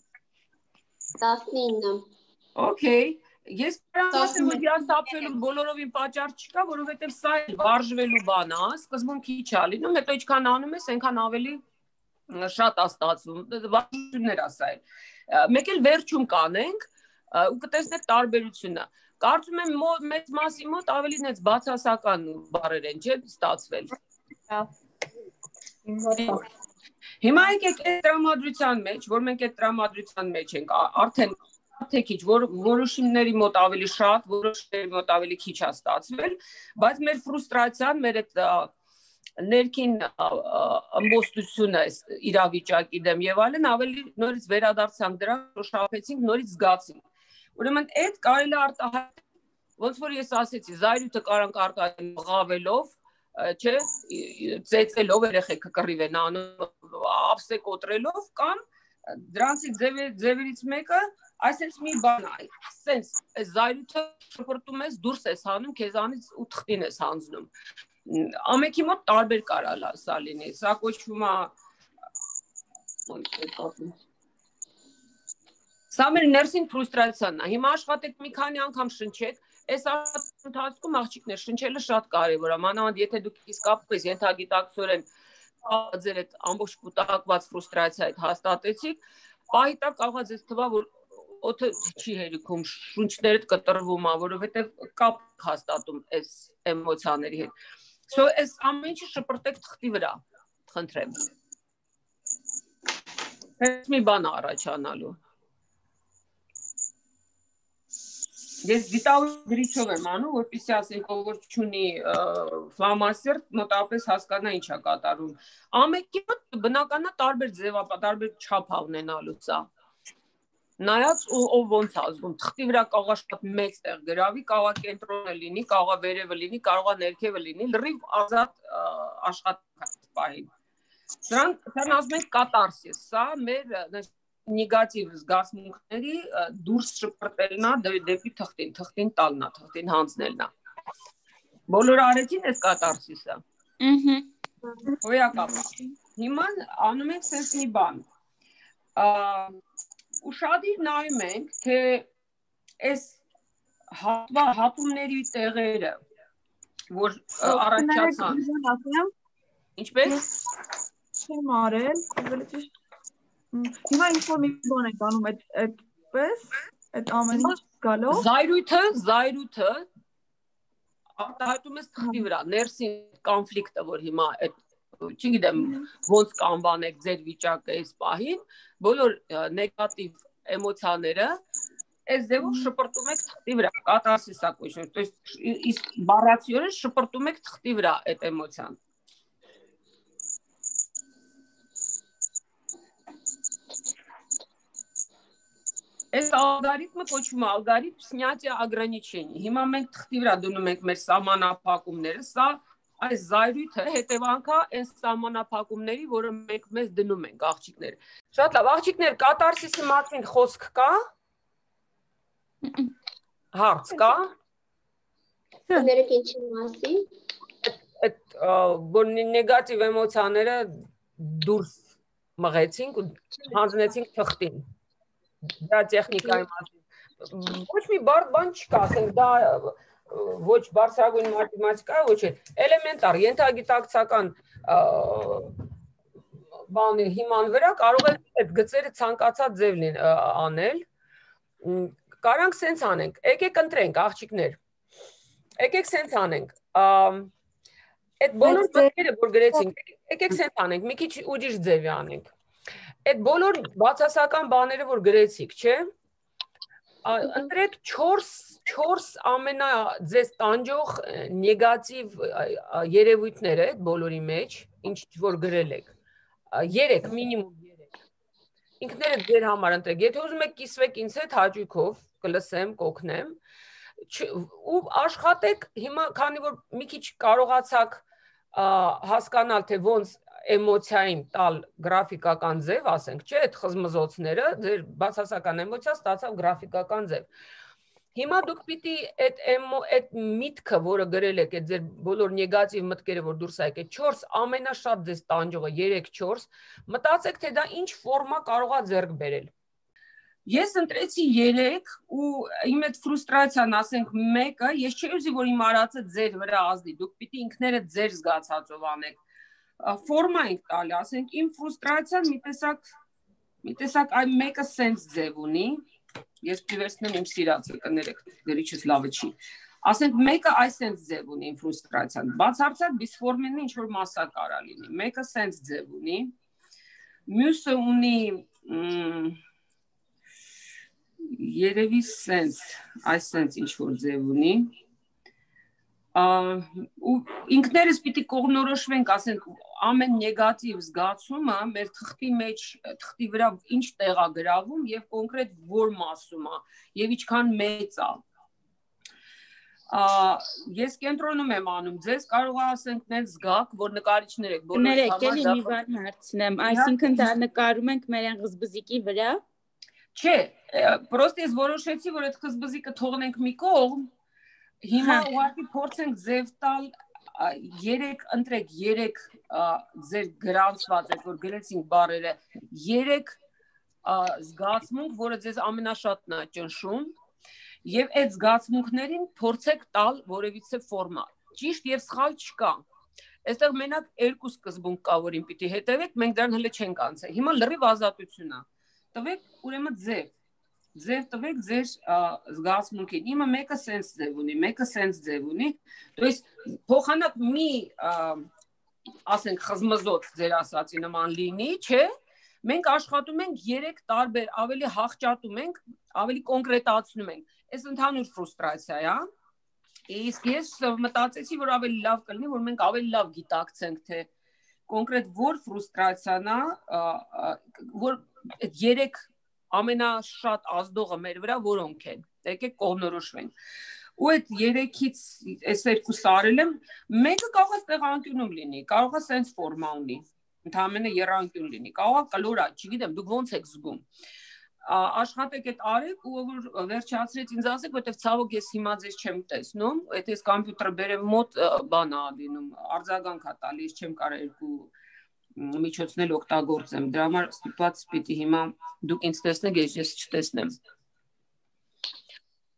Speaker 5: 19։
Speaker 2: Okay։ Ես ասեմ, որ հիասթափվելու բոլորովին պատճառ չկա, որովհետև սա վարժվելու բան է, սկզբում քիչ է լինում, հետո ինչքան անում ես, այնքան ավելի շատ է ստացվում, վարժություններ է սա։ Մեկ էլ վերջում կանենք ու կտեսնեք տարբերությունը։ Կարծում եմ մեծ մասի մոտ ավելի նենց բացասական բառեր են, չէ՞, ստացվել։ Հիմա եկեք այդ տրամադրության մեջ, որ մենք այդ տրամադրության մեջ ենք, արդեն թե քիչ, որոշումների մոտ ավելի շատ, որոշումների մոտ ավելի քիչ է ստացվել, բայց մեր ֆրուստրացիան, մեր այդ ներքին ըմբոստությունը իրավիճակի դեմ եւ այլն ավելի նորից վերադարձանք դրան, շոշափեցինք, նորից զգացինք։ Ուրեմն այդ կարելի է արտահայտել, ոնց որ ես ասեցի, զայրույթը կարանք արտահայտել ղավելով, չէ, ծեծելով երեխեքը կռիվ են անում, ափսե կոտրելով կամ դրանցից ձևերից մեկը այսպես մի բան է, sense զայրույթը շփրտում ես, դուրս ես հանում, քեզանից ու թղթին ես հանձնում։ Ամենքի մոտ տարբեր կարալ է սա լինի, սա կոչվում է Սա մեր ներսին ֆրուստրացիան է։ Հիմա աշխատեք մի քանի անգամ շնչեք, այս ընթացքում աղջիկներ շնչելը շատ կարևոր է, մանավանդ եթե դուք իսկապես ենթագիտակցորեն ձեր այդ ամբողջ կուտակված ֆրուստրացիայից հաստատեցիք, պահի տակ կարող է ձեզ թվա, որ օդը չի հերիքում, շունչներդ կտրվում է, որովհետև կապ հաստատում այս էմոցիաների հետ։ So այս ամեն ինչը շպրտեք թղթի վրա, խնդրեմ։ Այս մի բան առաջանալու։ Ես դիտավորիչով եմ անում, որպեսզի ասենք, ով որ չունի ֆլոմաստեր, մոտավորապես հասկանա ինչ է կատարում։ Ամենքի մոտ բնականա տարբեր ձևապատար, տարբեր չափ ունենալու սա։ նայած ով ոնց է ազգում, թղթի վրա կարող է շատ մեծ տեղ գրավի, կարող է կենտրոնը լինի, կարող է վերևը լինի, կարող է ներքևը լինի, լրիվ ազատ աշխատանք պահին։ Սրան ասում ենք կատարսիս, սա մեր նեգատիվ զգացմունքների դուրս շպրտելն է դեպի թղթին տալն է, թղթին հանձնելն է։ Բոլորը արեցին այս կատարսիսը։ Հոյակապ։ Հիմա անում ենք սենց մի բան։ Ուշադիր նայում ենք, թե այս հատումների տեղերը, որ առաջացան։ Ինչպես։
Speaker 7: Չեմ արել, հիմա ինչ-որ մի բան ենք անում այդպես, այդ ամեն ինչ գալով։
Speaker 2: Զայրույթը արտահայտում ես թղթի վրա, ներսին կոնֆլիկտը, որ հիմա այդ չգիտեմ ոնց կանվանեք ձեր վիճակը այս պահին, բոլոր նեգատիվ էմոցիաները այս ձևով շպրտում եք թղթի վրա, կատարսիս է կոչվում, то есть բառացիորեն շպրտում եք թղթի վրա այդ էմոցիան։ Այս ալգորիթմը կոչվում է ալգորիթմ снятия ограничений։ Հիմա մենք թղթի վրա դնում ենք մեր սահմանափակումները, սա այս զայրույթը հետևանք է այս սահմանափակումների, որը մենք մեզ դնում ենք աղջիկներ։ Շատ լավ, աղջիկներ, կատարսիսի մասին խոսք կա։ Հարց կա։
Speaker 5: Ներեք ինչի մասին։
Speaker 2: Այդ որ նեգատիվ էմոցիաները դուրս մղեցինք ու հանձնեցինք թղթին։ Դա տեխնիկայի մասին։ Ոչ մի բարդ բան չկա, ասենք դա ոչ բարձրագույն մաթեմատիկա, ոչ էլեմենտար, ենթագիտակցական բանի հիման վրա կարող եք այդ գծերը ցանկացած ձև անել։ Կարանք սենց անենք, եկեք ընտրենք աղջիկներ։ Եկեք սենց անենք։ Այդ բոլոր մտքերը որ գրեցինք, եկեք սենց անենք, մի քիչ ուրիշ ձևի անենք։ Այդ բոլոր բացասական բաները որ գրեցիք, չէ՞։ Ընտրեք 4 ամենա ձեզ տանջող նեգատիվ երևույթները այդ բոլորի մեջ, ինչ որ գրել եք։ 3 մինիմում 3։ Ինքներդ ձեր համար ընտրեք։ Եթե ուզում եք կիսվեք ինձ հետ հաճույքով, կլսեմ, կօգնեմ։ Ու աշխատեք հիմա, քանի որ մի քիչ կարողացաք հասկանալ, թե ոնց էմոցիային տալ գրաֆիկական ձև, ասենք, չէ, այդ խզմզոցները, ձեր բացասական էմոցիա ստացավ գրաֆիկական ձև։ Հիմա դուք պիտի այդ միտքը, որը գրել եք, այդ ձեր բոլոր նեգատիվ մտքերը, որ դուրս եկեք, 4 ամենաշատ ձեզ տանջողը 3-4, մտածեք, թե դա ինչ ֆորմա կարող է ձեռք բերել։ Ես ընտրեցի 3 ու իմ այդ ֆրուստրացիան, ասենք, մեկը, ես չէի ուզի, որ իմ արածը ձեր վրա ազդի, դուք պիտի ինքներդ ձեր զգացածով անեք։ Ֆորմա ենք տալի, ասենք, իմ ֆրուստրացիան մի տեսակ այ մեկը սենց ձև ունի, ես պիվերցնեմ իմ սիրածը, կներեք, գրիչս լավը չի, ասենք, մեկը այս սենց ձև ունի իմ ֆրուստրացիան, բացարձակ բիսֆորմինը ինչ-որ մասա կարա լինի, մեկը սենց ձև ունի, մյուսը ունի երևի սենց, այս սենց ինչ-որ ձև ունի, ու ինքներս պիտի կողմնորոշվենք, ասենք, ամեն նեգատիվ զգացումը մեր թղթի մեջ, թղթի վրա ինչ տեղ է գրավում եւ կոնկրետ որ մասում է եւ ինչքան մեծ է։ Ես կենտրոնում եմ անում, ձեզ կարող է ասենք նել զգաք, որ նկարիչներ եք,
Speaker 4: բոլորը եկել մի բան հարցնեմ, այսինքն դա նկարում ենք մեր այն խզբզիկի վրա։
Speaker 2: Չէ, պրոստը ես որոշեցի, որ այդ խզբզիկը թողնենք մի կողմ, հիմա ուղղակի փորձենք ձև տալ 3 ընտրեք 3 ձեր գրանցված այդ որ գրեցինք բառերը 3 զգացմունք, որը ձեզ ամենաշատն է ճնշում եւ այդ զգացմունքներին փորձեք տալ որևիցե ֆորմա։ Ճիշտ եւ սխալ չկա։ Այստեղ մենակ 2 սկզբունք կա, որին պիտի հետևեք, մենք դրան հələ չենք անցել։ Հիմա լրիվ ազատություն է։ Տվեք ուրեմն ձև տվեք ձեր զգացմունքին։ Իմը մեկը սենց ձև ունի, մեկը սենց ձև ունի, то есть փոխանակ մի ասենք խզմզոց ձեր ասացի նման լինի, չէ՞։ Մենք աշխատում ենք 3 տարբեր, ավելի հախճատում ենք, ավելի կոնկրետացնում ենք։ Այս ընդհանուր ֆրուստրացիա է, իսկ ես մտածեցի, որ ավելի լավ կլինի, որ մենք ավելի լավ գիտակցենք, թե կոնկրետ որ ֆրուստրացիան է, որ այդ 3 ամենաշատ ազդողը մեր վրա որոնք են։ Եկեք կողմնորոշվենք։ Ու այդ 3-ից այս երկուսը արել եմ, մեկը կարող է ստեղ անկյունում լինի, կարող է սենց ֆորմա ունի, ընդհանրապես երանգյուն լինի, կարող է կլոր է, չգիտեմ, դուք ոնց եք զգում։ Աշխատեք այդ արեք ու որ վերջացրեց ինձ ասեք, որտեվ ցավոք ես հիմա ձեզ չեմ տեսնում, եթե ես կոմպյուտերը բերեմ մոտ բան է լինում, արձագանք է տալիս, չեմ կարող երկու միջոցներ օգտագործեմ։ Դրա համար ստիպված պիտի հիմա դուք ինձ տեսնեք, ես չտեսնեմ։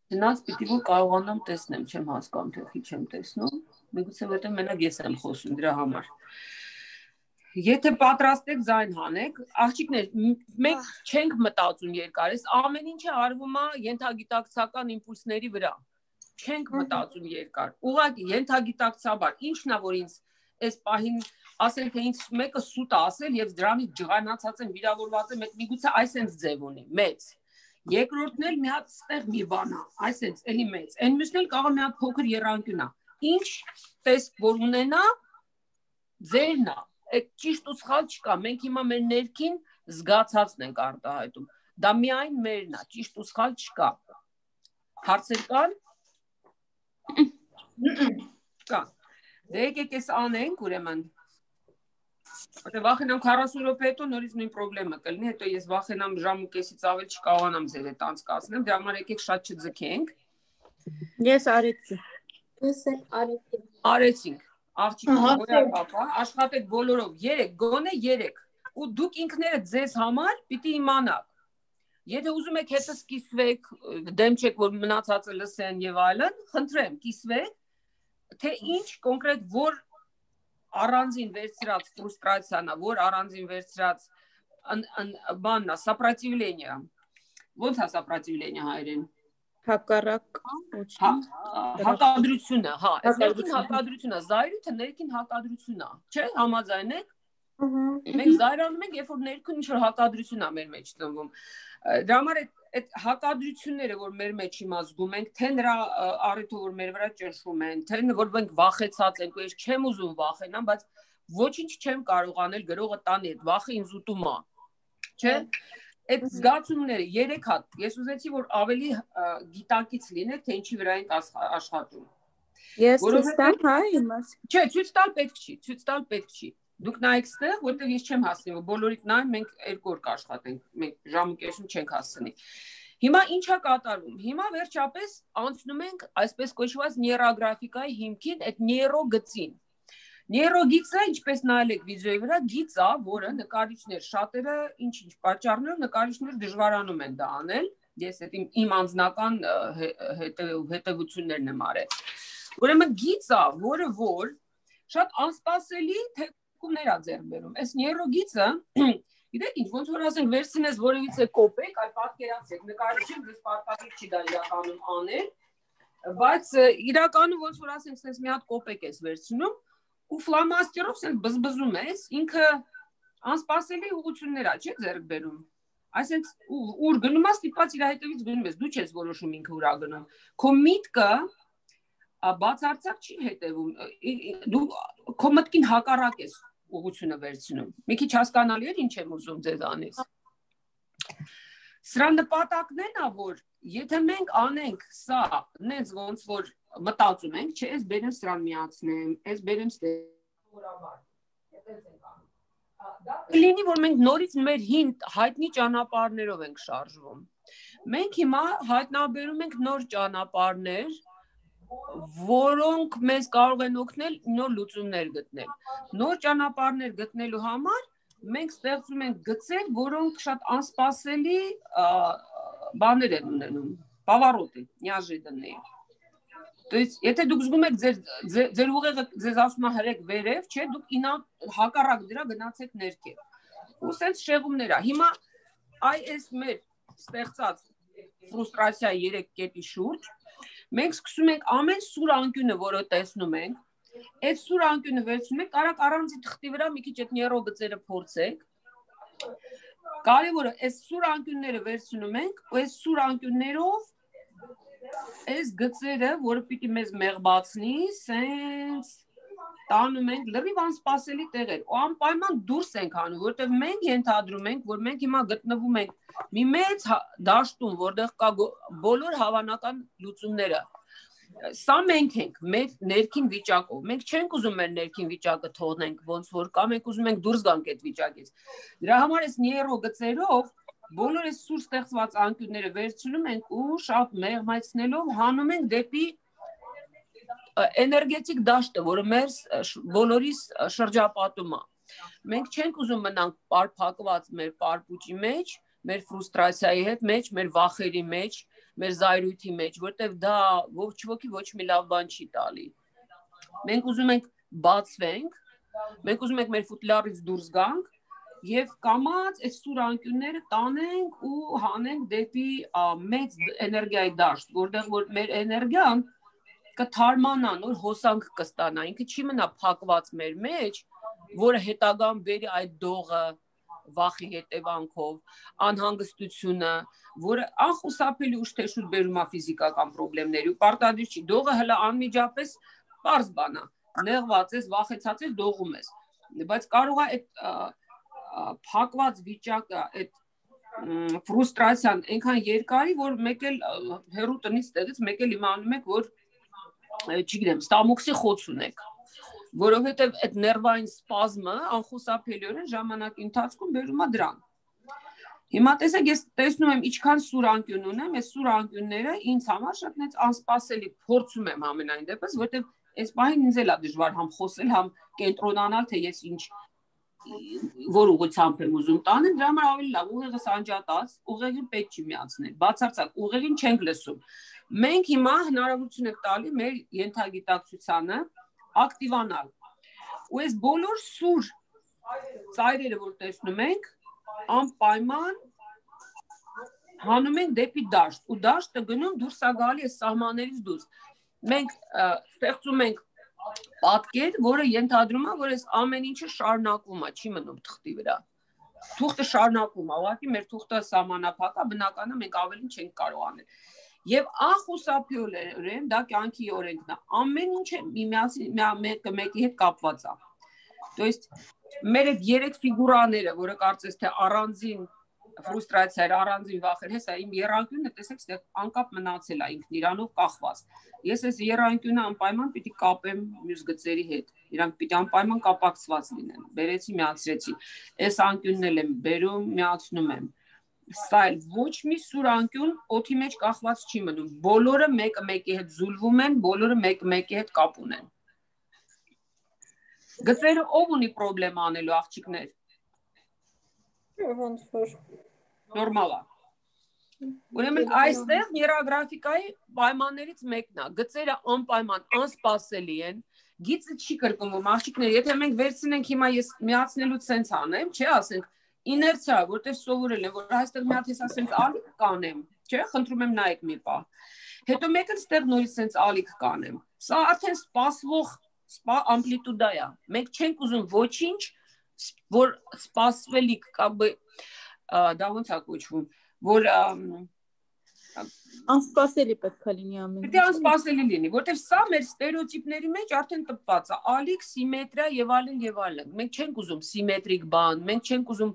Speaker 2: Դրանց պիտի որ կարողանամ տեսնեմ, չեմ հասկանում, թե քիչ եմ տեսնում։ Միգուցե որտեղ մենակ ես եմ խոսում դրա համար։ Եթե պատրաստ եք ձայն հանեք, աղջիկներ, մենք չենք մտածում երկարես, ամեն ինչը արվում է ենթագիտակցական իմպուլսների վրա։ Չենք մտածում երկար։ Ուղղակի ենթագիտակցաբար, ինչն է որ ինձ այս պահին ասել թե ինձ մեկը սուտ է ասել եւ դրանից ջղանացած եմ, վիրավորված եմ, միգուցե այսենց ձև ունի, մեծ։ Երկրորդն էլ մի հատ ստեղ մի բան է, այսենց էլի մեծ։ Այն մյուսն էլ կարող է մի հատ փոքր երանգյուն է։ Ինչ տեսք որ ունենա, ձերն է։ Այդ ճիշտ ու սխալ չկա, մենք հիմա մեր ներքին զգացածն ենք արտահայտում։ Դա միայն մերն է, ճիշտ ու սխալ չկա։ Հարցեր կան։ Կա։ Դե եկեք էս անենք, ուրեմն։ Որտե վախենամ 40 րոպե հետո նորից նույն խնդրեմը կլինի, հետո ես վախենամ ժամ ու կեսից ավել չկարողանամ ձեր հետ անցկացնել, դրա համար եկեք շատ չձգենք։
Speaker 4: Ես արեցի։
Speaker 5: Ես էլ արեցի։
Speaker 2: Արեցինք։ Աղջիկներ, հոյապապա, աշխատեք բոլորով 3, գոնե 3, ու դուք ինքներդ ձեզ համար պիտի իմանաք։ Եթե ուզում եք հետս կիսվեք, դեմ չեք որ մնացածը լսեն եւ այլն, խնդրեմ, կիսվեք, թե ինչ կոնկրետ որ առանձին վերցրած ֆրուստրացիան է, որ առանձին վերցրած բանն է, սապրատիվլենիա։ Ո՞նց է սապրատիվլենիա հայերեն։ Հակադրությունը, հա, այս ներքին հակադրությունը, զայրույթը ներքին հակադրություն է, չէ, համաձայն եք։ Մենք զայրանում ենք, երբ որ ներքին ինչ-որ հակադրություն է մեր մեջ ծնվում։ Դրա համար այդ հակադրությունները, որ մեր մեջ հիմա զգում ենք, թե նրա առիթով որ մեր վրա ճնշում են, թե որ մենք վախեցած ենք, ու ես չեմ ուզում վախենամ, բայց ոչինչ չեմ կարող անել, գրողը տանի այդ վախը ինձ ուտում է, չէ։ Այդ զգացումները 3 հատ, ես ուզեցի որ ավելի գիտակից լինեք, թե ինչի վրա ենք աշխատում։
Speaker 4: Ես ցույց տամ, հա, իմաց։
Speaker 2: Չէ, ցույց տալ պետք չի։ Դուք նայեք ստեղ, որտեղ ես չեմ հասնի, բոլորիդ նայեն, մենք 2 օր կաշխատենք, մենք ժամ ու կեսում չենք հասցնի։ Հիմա ինչ է կատարվում։ Հիմա վերջապես անցնում ենք այսպես կոչված նեյրոգրաֆիկայի հիմքին, այդ նեյրոգծին։ Նեյրոգիծը, ինչպես նայել եք վիդեոյի վրա, գիծ է, որը նկարիչներ շատերը ինչ-ինչ պատճառներով նկարիչներ դժվարանում են դա անել։ Ես այդ իմ անձնական հետևություններն եմ արել։ Ուրեմն գիծ է, որը որ շատ անսպասելի թեքումներ է ձեռք բերում։ Այս նեյրոգիծը, գիտեք ինչ, ոնց որ ասենք վերցնես որևիցե կոպեկ, այլ պատկերացրեք, նկարիչին դες պարտադիր չի դա իրականում անել, բայց իրականում ոնց որ ասենք, sense մի հատ կոպեկ ես վերցնում ու ֆլոմաստերով sense բզբզում ես, ինքը անսպասելի ուղղություններ է, չէ՞ ձեռք բերում։ Այսինքն ուր գնում ես, ստիպված իր հետևից գնում ես, դու չես որոշում ինքը ուր է գնում։ Քո միտքը բացարձակ չի հետևում, դու քո մտքին հակառակ ես ուղղությունը վերցնում։ Մի քիչ հասկանալի է ինչ եմ ուզում ձեզանից։ Սրա նպատակն է նա, որ եթե մենք անենք սա, նենց ոնց որ մտածում ենք, չէ, ես բերեմ սրան միացնեմ, ես բերեմ ստորաբար։ Դա կլինի, որ մենք նորից մեր հին հայտնի ճանապարհներով ենք շարժվում։ Մենք հիմա հայտնաբերում ենք նոր ճանապարհներ, որոնք մեզ կարող են օգնել նոր լուծումներ գտնել։ Նոր ճանապարհներ գտնելու համար մենք ստեղծում ենք գծեր, որոնք շատ անսպասելի բաներ են ունենում, բավարոտ են, неожиданные։ То есть, եթե դուք զգում եք ձեր ուղեղը ձեզ ասում է հրեք վերև, չէ, դուք հակառակ դրա գնացեք ներքև։ Ու սենց շեղումներ է։ Հիմա այս մեր ստեղծած ֆրուստրացիա 3 կետի շուրջ մենք սկսում ենք ամեն սուր անկյունը, որը տեսնում ենք, այդ սուր անկյունը վերցնում ենք, կարակ առանձին թղթի վրա մի քիչ այդ նեյրոգծերը փորձեք։ Կարևորը այս սուր անկյունները վերցնում ենք, ու այս սուր անկյուններով այս գծերը, որը պիտի մեզ մեղբացնի, սենց տանում ենք լրիվ անսպասելի տեղեր ու անպայման դուրս ենք անում, որտեղ մենք ենթադրում ենք, որ մենք հիմա գտնվում ենք մի մեծ դաշտում, որտեղ կա բոլոր հավանական լուծումները։ Սա մենք ենք մեր ներքին վիճակով։ Մենք չենք ուզում մեր ներքին վիճակը թողնենք ոնց որ կա, մենք ուզում ենք դուրս գանք այդ վիճակից։ Դրա համար այս նեյրո գծերով բոլոր այս սուր ստեղծված անկյունները վերցնում ենք ու շատ մեղմայցնելով հանում ենք դեպի էներգետիկ դաշտը, որը մեր բոլորիս շրջապատում է։ Մենք չենք ուզում մնանք պարփակված մեր պարպուճի մեջ, մեր ֆրուստրացիայի հետ մեջ, մեր վախերի մեջ, մեր զայրույթի մեջ, որտեղ դա ոչ ոքի ոչ մի լավ բան չի տալի։ Մենք ուզում ենք բացվենք, մենք ուզում ենք մեր ֆուտլարից դուրս գանք եւ կամած այս սուր անկյունները տանենք ու հանենք դեպի մեծ էներգիայի դաշտ, որտեղ որ մեր էներգիան կթարմանա, նոր հոսանք կստանա, ինքը չի մնա փակված մեր մեջ, որը հետագան բերի այդ դողը վախի հետևանքով, անհանգստությունը, որը անխուսափելի ուշ թե շուտ բերում է ֆիզիկական խնդիրների ու պարտադիր չի։ Դողը հələ անմիջապես պարզ բան է, նեղված ես, վախեցած ես, դողում ես, բայց կարող է այդ փակված վիճակը, այդ ֆրուստրացիան այնքան երկարի, որ մեկ էլ հերու տնից տեղից մեկ էլ իմանում եք, որ չգիտեմ, ստամոքսի խոց ունեք, որովհետև այդ ներվային սպազմը անխուսափելիորեն ժամանակի ընթացքում բերում է դրան։ Հիմա տեսեք, ես տեսնում եմ ինչքան սուր անկյուն ունեմ, այս սուր անկյունները ինձ համար շատ մեծ անսպասելի փորձում եմ ամենայն դեպս, որովհետև այս պահին ինձ էլ է դժվար համ խոսել, համ կենտրոնանալ, թե ես ինչ որ ուղղությամբ եմ ուզում տանել, դրա համար ավելի լավ ուղեղս անջատած, ուղեղին պետք չի միացնել, բացարձակ ուղեղին չենք լսում։ Մենք հիմա հնարավորություն ենք տալի մեր ենթագիտակցությանը ակտիվանալ։ Ու այս բոլոր սուր ծայրերը, որ տեսնում ենք, անպայման հանում ենք դեպի դաշտ, ու դաշտը գնում դուրս է գալի այս սահմաններից դուրս։ Մենք ստեղծում ենք պատկեր, որը ենթադրում է, որ այս ամեն ինչը շարունակվում է, չի մնում թղթի վրա։ Թուղթը շարունակվում է, ուղղակի մեր թուղթը սահմանափակ է, բնական է, մենք ավելին չենք կարող անել։ Եվ անխուսափելիորեն դա կյանքի օրենքն է։ Ամեն ինչը մեկը մեկի հետ կապված է։ То есть մեր այդ երեք ֆիգուրաները, որը կարծես թե առանձին ֆրուստրացիա, առանձին վախեր, հեսա իմ երանգյունը տեսեք, ստեղ անկապ մնացել է ինքն իրանով կախված։ Ես այս երանգյունը անպայման պիտի կապեմ մյուս գծերի հետ։ Իրանք պիտի անպայման կապակցված լինեն։ Բերեցի, միացրեցի։ Այս անկյունն էլ եմ բերում, միացնում եմ։ Սա ոչ մի սուր անկյուն օդի մեջ կախված չի մնում։ Բոլորը մեկը մեկի հետ զուլվում են, բոլորը մեկը մեկի հետ կապ ունեն։ Գծերը ով ունի պրոբլեմ անելու աղջիկներ։
Speaker 3: Ոնց որ
Speaker 2: նորմալ է։ Ուրեմն այստեղ նեյրոգրաֆիկայի պայմաններից մեկն է։ Գծերը անպայման անսպասելի են, գիծը չի կրկնվում, աղջիկներ, եթե մենք վերցնենք հիմա ես միացնելուց սենց անեմ, չէ, ասենք իներցիա, որտեղ սովորել եմ, որ այստեղ մի հատ ես ասենց ալիք կանեմ, չէ, խնդրում եմ նայեք մի պահ։ Հետո մեկը ստեղ նորից սենց ալիք կանեմ։ Սա արդեն սպասվող ամպլիտուդա է։ Մենք չենք ուզում ոչինչ, որ սպասվելիք կամ դա ոնց է կոչվում, որ
Speaker 4: անսպասելի պետք է լինի ամեն ինչ։
Speaker 2: Պետք է անսպասելի լինի, որտեղ սա մեր ստերեոտիպների մեջ արդեն տպված է, ալիք, սիմետրիա եւ այլն եւ այլն։ Մենք չենք ուզում սիմետրիկ բան, մենք չենք ուզում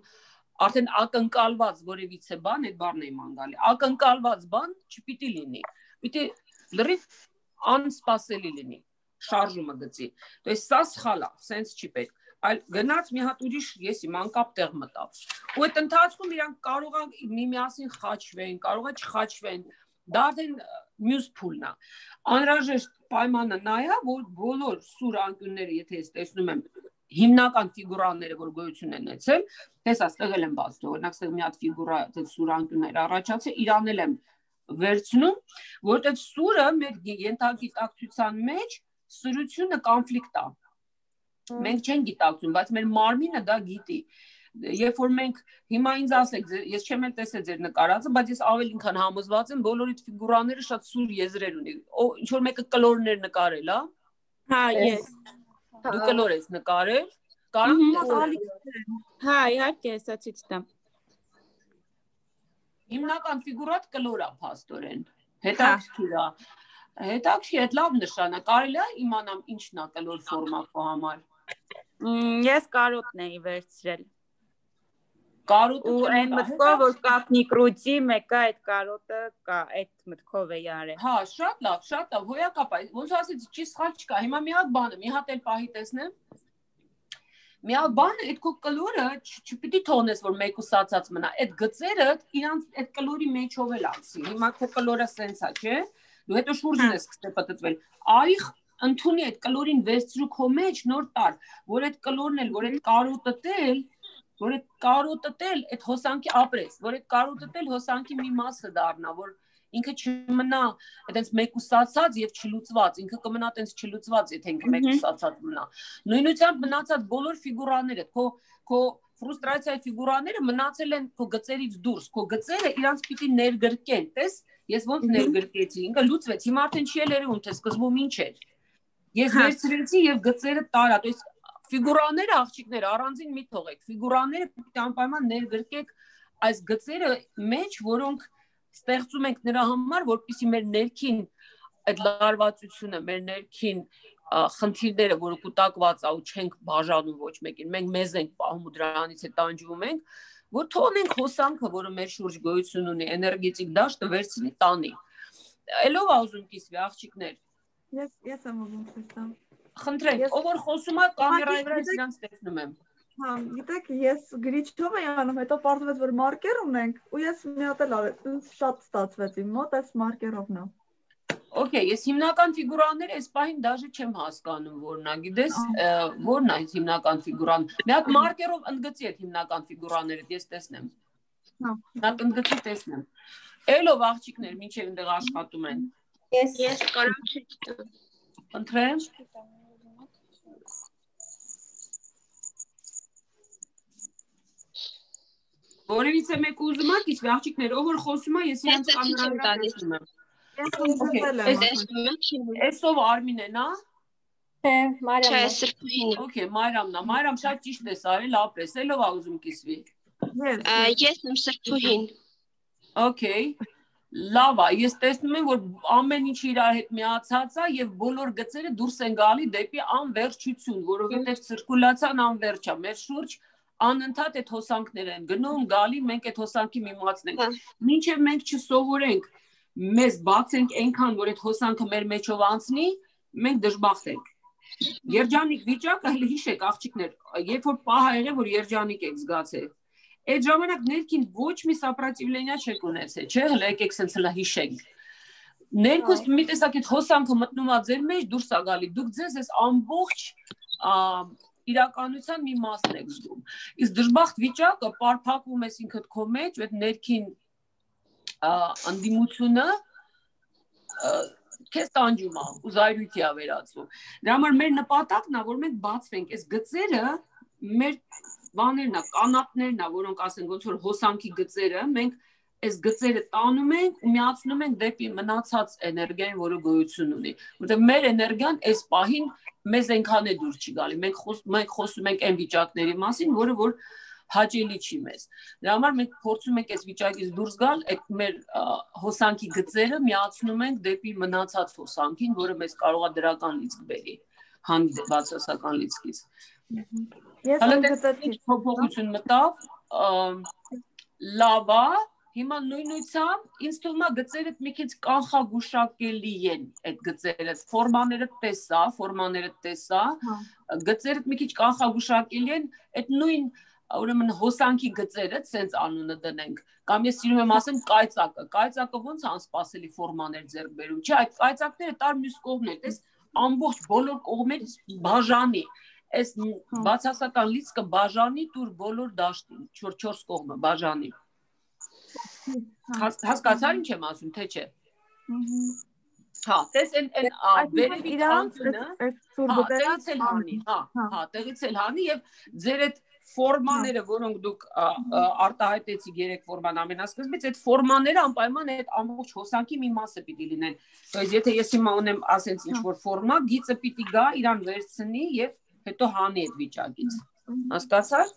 Speaker 2: արդեն ակնկալված որևիցե բան, այդ բառն է իմ անգալի։ Ակնկալված բան չպիտի լինի։ Պիտի լրիվ անսպասելի լինի շարժումը գծի։ То есть սա սխալ է, սենց չի պետք։ Այլ գնաց մի հատ ուրիշ ես իմ անկապ տեղ մտավ։ Ու այդ ընթացքում իրանք կարող է միմիասին խաչվեն, կարող է չխաչվեն։ Դա արդեն մյուս փուլն է։ Անհրաժեշտ պայմանը նա է, որ բոլոր սուր անկյունները, եթե ես տեսնում եմ հիմնական ֆիգուրաները, որ գոյություն են ունեցել, տեսա, ստեղ եմ բացում, օրինակ ստեղ մի հատ ֆիգուրա, այդ սուր անկյուններ առաջացել, իրանել եմ վերցնում, որտեղ սուրը մեր ենթագիտակցության մեջ սրությունը կոնֆլիկտ է։ Մենք չենք գիտակցում, բայց մեր մարմինը դա գիտի։ Երբ որ մենք հիմա ինձ ասեք, ես չեմ էլ տեսել ձեր նկարածը, բայց ես ավելի ինքան համոզված եմ, բոլորիդ ֆիգուրաները շատ սուր եզրեր ունի։ Ինչ որ մեկը կլորներ նկարել, հա։
Speaker 4: Հա, ես։
Speaker 2: Դու կլոր ես նկարել։ Կարո՞ղ ես։
Speaker 4: Հա, իհարկե, հեսա ցույց տամ։
Speaker 2: Հիմնական ֆիգուրատ կլոր է փաստորեն։ Հետաքրքիր է։ Հետաքրքիր, այդ լավ նշան է, կարելի է իմանամ ինչն է կլոր ֆորմա քո համար։
Speaker 4: Ես կարոտն էի վերցրել։
Speaker 2: Կարոտը
Speaker 4: ու այն մտքով որ կապնի կրուտի մեկը այդ կարոտը կա, այդ մտքով էի արել։
Speaker 2: Հա, շատ լավ, հոյակապ է։ Ոնց ասեցի, չի սխալ չկա։ Հիմա մի հատ բան է, մի հատ էլ պահի տեսնեմ։ Մի հատ բան է, այդ քո կլորը չպիտի թողնես որ մեկուսացած մնա։ Այդ գծերը իրանց այդ կլորի մեջով էլ անցի։ Հիմա քո կլորը սենց է, չէ՞։ Դու հետո շուրջն ես սկսել պատտվել։ Արի ընդունի այդ կլորին վերցրու քո մեջ նոր տար, որ այդ կլորն էլ, որ այդ կարոտը տել, այդ հոսանքի ապրես, որ այդ կարոտը տել հոսանքի մի մասը դառնա, որ ինքը չմնա այդպես մեկուսացած եւ չլուծված, ինքը կմնա այդպես չլուծված, եթե ինքը մեկուսացած մնա։ Նույնությամբ մնացած բոլոր ֆիգուրաները, քո ֆրուստրացիայի ֆիգուրաները մնացել են քո գծերից դուրս, քո գծերը իրանց պիտի ներգրկեն, տես, ես ոնց ներգրկեցի, ինքը լուծվեց, հիմա արդեն չի երևում, թե սկզբում ինչ էր։ Ես վերցրեցի եւ գծերը տարա, то есть ֆիգուրաները աղջիկները առանձին մի թողեք, ֆիգուրաները պիտի անպայման ներգրկեք այս գծերը մեջ, որոնք ստեղծում ենք նրա համար, որպեսզի մեր ներքին այդ լարվածությունը, մեր ներքին խնդիրները, որը կուտակված է ու չենք բաժանում ոչ մեկին, մենք մեզ ենք պահում ու դրանից է տանջվում ենք, որ թողնենք հոսանքը, որը մեր շուրջ գոյություն ունի, էներգետիկ դաշտը վերցնի տանի։ Էլով է ուզում կիսվի աղջիկներ։
Speaker 7: Ես եմ ուզում խոսամ։
Speaker 2: Խնդրեմ, ով որ խոսում է կամերայի վրա իրանց տեսնում եմ։
Speaker 7: Հա, գիտեք, ես գրիչով էի անում, հետո պարզվեց, որ մարկեր ունենք, ու ես մի հատ էլ արել, շատ ստացվեց իմ մոտ, այս մարկերովն է։
Speaker 2: Okay, ես հիմնական ֆիգուրաները այս պահին դաժե չեմ հասկանում, որն է, գիտես, որն է հիմնական ֆիգուրան։ Մի հատ մարկերով ընդգծի այդ հիմնական ֆիգուրաները, ես տեսնեմ։
Speaker 7: Հա,
Speaker 2: նա ընդգծի տեսնեմ։ Էլով աղջիկներ, մինչև այնտեղ աշխատում են։
Speaker 5: Ես կարամ չգիտեմ։
Speaker 2: Խնդրեմ։ Որևիցե մեկ ուզում եք, իսկ աղջիկներ, ով որ խոսում է, ես իրանց կամերան տեսնում եմ։ Էսով Արմինեն, հա։
Speaker 3: Չէ, Մարիամն է։
Speaker 5: Չէ, Սրբուհին է։
Speaker 2: Okay, Մարիամն է, Մարիամ շատ ճիշտ ես արել, ապրես, էլով ա ուզում կիսվի։
Speaker 5: Ես եմ Սրբուհին։
Speaker 2: Okay, լավ է, ես տեսնում եմ, որ ամեն ինչ իրար հետ միացած է եւ բոլոր գծերը դուրս են գալի դեպի անվերջություն, որովհետեւ ցիրկուլյացիան անվերջ է, մեր շուրջ անընդհատ այդ հոսանքներ են գնում, գալի, մենք այդ հոսանքի մի մացնենք։ Մինչև մենք չսովորենք, մեզ բացենք այնքան, որ այդ հոսանքը մեր մեջով անցնի, մենք դժբախտ ենք։ Երջանիկ վիճակը, հələ հիշեք աղջիկներ, երբ որ պահ ա եղել, որ երջանիկ եք զգացել, այդ ժամանակ ներքին ոչ մի սապրատիվլենիա չեք ունեցել, չէ՞, հələ եկեք սենց հələ հիշենք։ Ներքուստ մի տեսակ այդ հոսանքը մտնում է ձեր մեջ, դուրս է գալի, դուք ձեզ այս ամբողջ իրականության մի մասն եք զգում։ Իսկ դժբախտ վիճակը պարփակվում ես ինքդ քո մեջ, այդ ներքին անդիմությունը քեզ տանջում է ու զայրույթի է վերածվում։ Դրա համար մեր նպատակն է, որ մենք բացվենք, այս գծերը մեր բաներն է, կանապներն է, որոնք ասենք ոնց որ հոսանքի գծերը, մենք այս գծերը տանում ենք ու միացնում ենք դեպի մնացած էներգիան, որը գոյություն ունի։ Որտեղ մեր էներգիան այս պահին մեզ այնքան է դուր չի գալի։ Մենք խոսում ենք այն վիճակների մասին, որը որ հաճելի չի մեզ։ Դրա համար մենք փորձում ենք այս վիճակից դուրս գալ, այդ մեր հոսանքի գծերը միացնում ենք դեպի մնացած հոսանքին, որը մեզ կարող է դրական լիցք բերի, բացասական լիցքից։ Ես փոփոխություն մտավ, լավ է, հիմա նույնությամբ ինձ թվում է գծերդ մի քիչ կանխագուշակելի են այդ գծերը, ֆորմաները տեսա, գծերդ մի քիչ կանխագուշակելի են, այդ նույն ուրեմն հոսանքի գծերը, ցենց անունը դնենք, կամ ես սիրում եմ ասեմ կայծակը ոնց անսպասելի ֆորմաներ ձեռք բերում, չէ, այդ կայծակները տար մյուս կողմն է, տես ամբողջ բոլոր կողմերից բաժանի, այս բացասական լիցքը բաժանի տուր բոլոր դաշտին, 4 կողմը բաժանի։ Հասկացար ինչ եմ ասում, թե չէ։ Հա, տես այն վերևի կանգնը, տեղից էլ հանի, տեղից էլ հանի եւ ձեր այդ ֆորմաները, որոնք դուք արտահայտեցիք 3 ֆորման ամենասկզբից, այդ ֆորմաները անպայման այդ ամբողջ հոսանքի մի մասը պիտի լինեն։ То есть եթե ես հիմա ունեմ ասենց ինչ որ ֆորմա, գիծը պիտի գա, իրան վերցնի եւ հետո հանի այդ վիճակից։ Հասկացար։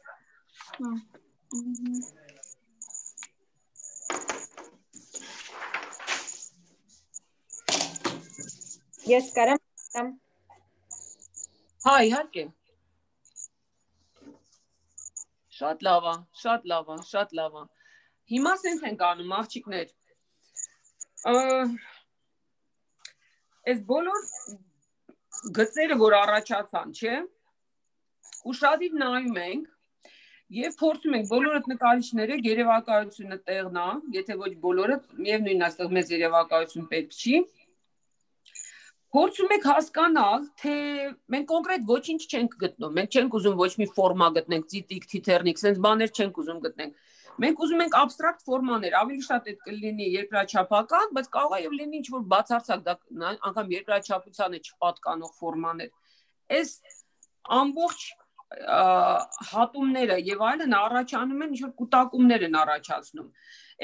Speaker 3: Ես կարամ
Speaker 2: Հա, իհարկե։ Շատ լավ է, շատ լավ է, շատ լավ է։ Հիմա սենց ենք անում, աղջիկներ։ Այս բոլոր գծերը, որ առաջացան, չէ՞, ու շատիվ նայում ենք եւ փորձում ենք բոլորդ նկարիչները երևակայությունը տեղն է, եթե ոչ բոլորը, միևնույնն է, այստեղ մեծ երևակայություն պետք չի։ Փորձում եք հասկանալ, թե մենք կոնկրետ ոչինչ չենք գտնում, մենք չենք ուզում ոչ մի ֆորմա գտնենք, ծիտիկ, թիթեռնիկ, sense բաներ չենք ուզում գտնենք։ Մենք ուզում ենք абստրակտ ֆորմաներ, ավելի շատ այդ կլինի երկրաչափական, բայց կարող է եւ լինի ինչ-որ բացարձակ, դա անգամ երկրաչափությանը չպատկանող ֆորմաներ։ Այս ամբողջ հատումները եւ այլն առաջանում են ինչ-որ կուտակումներ են առաջացնում։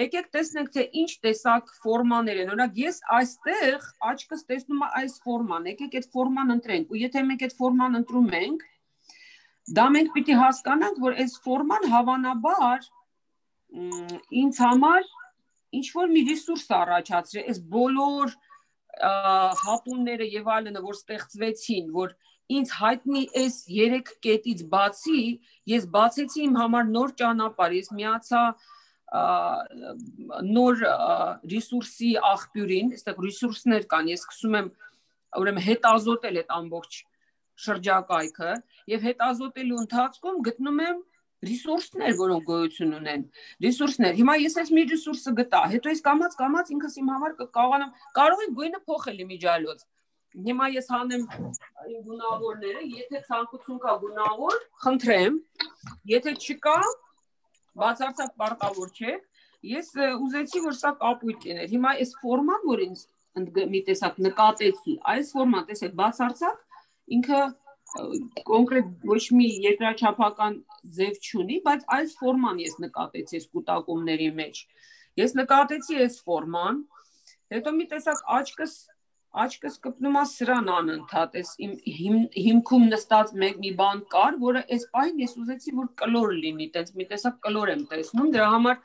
Speaker 2: Եկեք տեսնենք, թե ինչ տեսակ ֆորմաներ են։ Օրինակ, ես այստեղ աչքս տեսնում եմ այս ֆորման, եկեք այդ ֆորման ընտրենք, ու եթե մենք այդ ֆորման ընտրում ենք, դա մենք պիտի հասկանանք, որ այս ֆորման հավանաբար ինձ համար ինչ-որ մի ռեսուրս առաջացրել, այս բոլոր հատումները եւ այլնը, որ ստեղծվեցին, որ ինձ հայտնի այս 3 կետից բացի, ես բացեցի իմ համար նոր ճանապարհ, ես միացա նոր ռեսուրսի աղբյուրին, այստեղ ռեսուրսներ կան, ես սկսում եմ ուրեմն հետազոտել այդ ամբողջ շրջակայքը եւ հետազոտելու ընթացքում գտնում եմ ռեսուրսներ, որոնք գոյություն ունեն, ռեսուրսներ։ Հիմա ես այս մի ռեսուրսը գտա, հետո ես կամած ինքս իմ համար կարողանամ, կարող եմ գույնը փոխել իմիջիալոց։ Հիմա ես հանեմ իմ գունավորները, եթե ցանկություն կա գունավոր, խնդրեմ, եթե չկա, բացարձակ պարտավոր չէ, ես ուզեցի, որ սա կապույտ լիներ։ Հիմա այս ֆորման, որ ինձ մի տեսակ նկատեցի, այս ֆորման, տեսեք, բացարձակ ինքը կոնկրետ ոչ մի երկրաչափական ձև չունի, բայց այս ֆորման ես նկատեցի այս կուտակումների մեջ։ Ես նկատեցի այս ֆորման, հետո մի տեսակ աչքս կպնում է սրան անընդհատ, այս հիմքում նստած մի բան կար, որը այս պահին ես ուզեցի, որ կլոր լինի, տենց մի տեսակ կլոր եմ տեսնում, դրա համար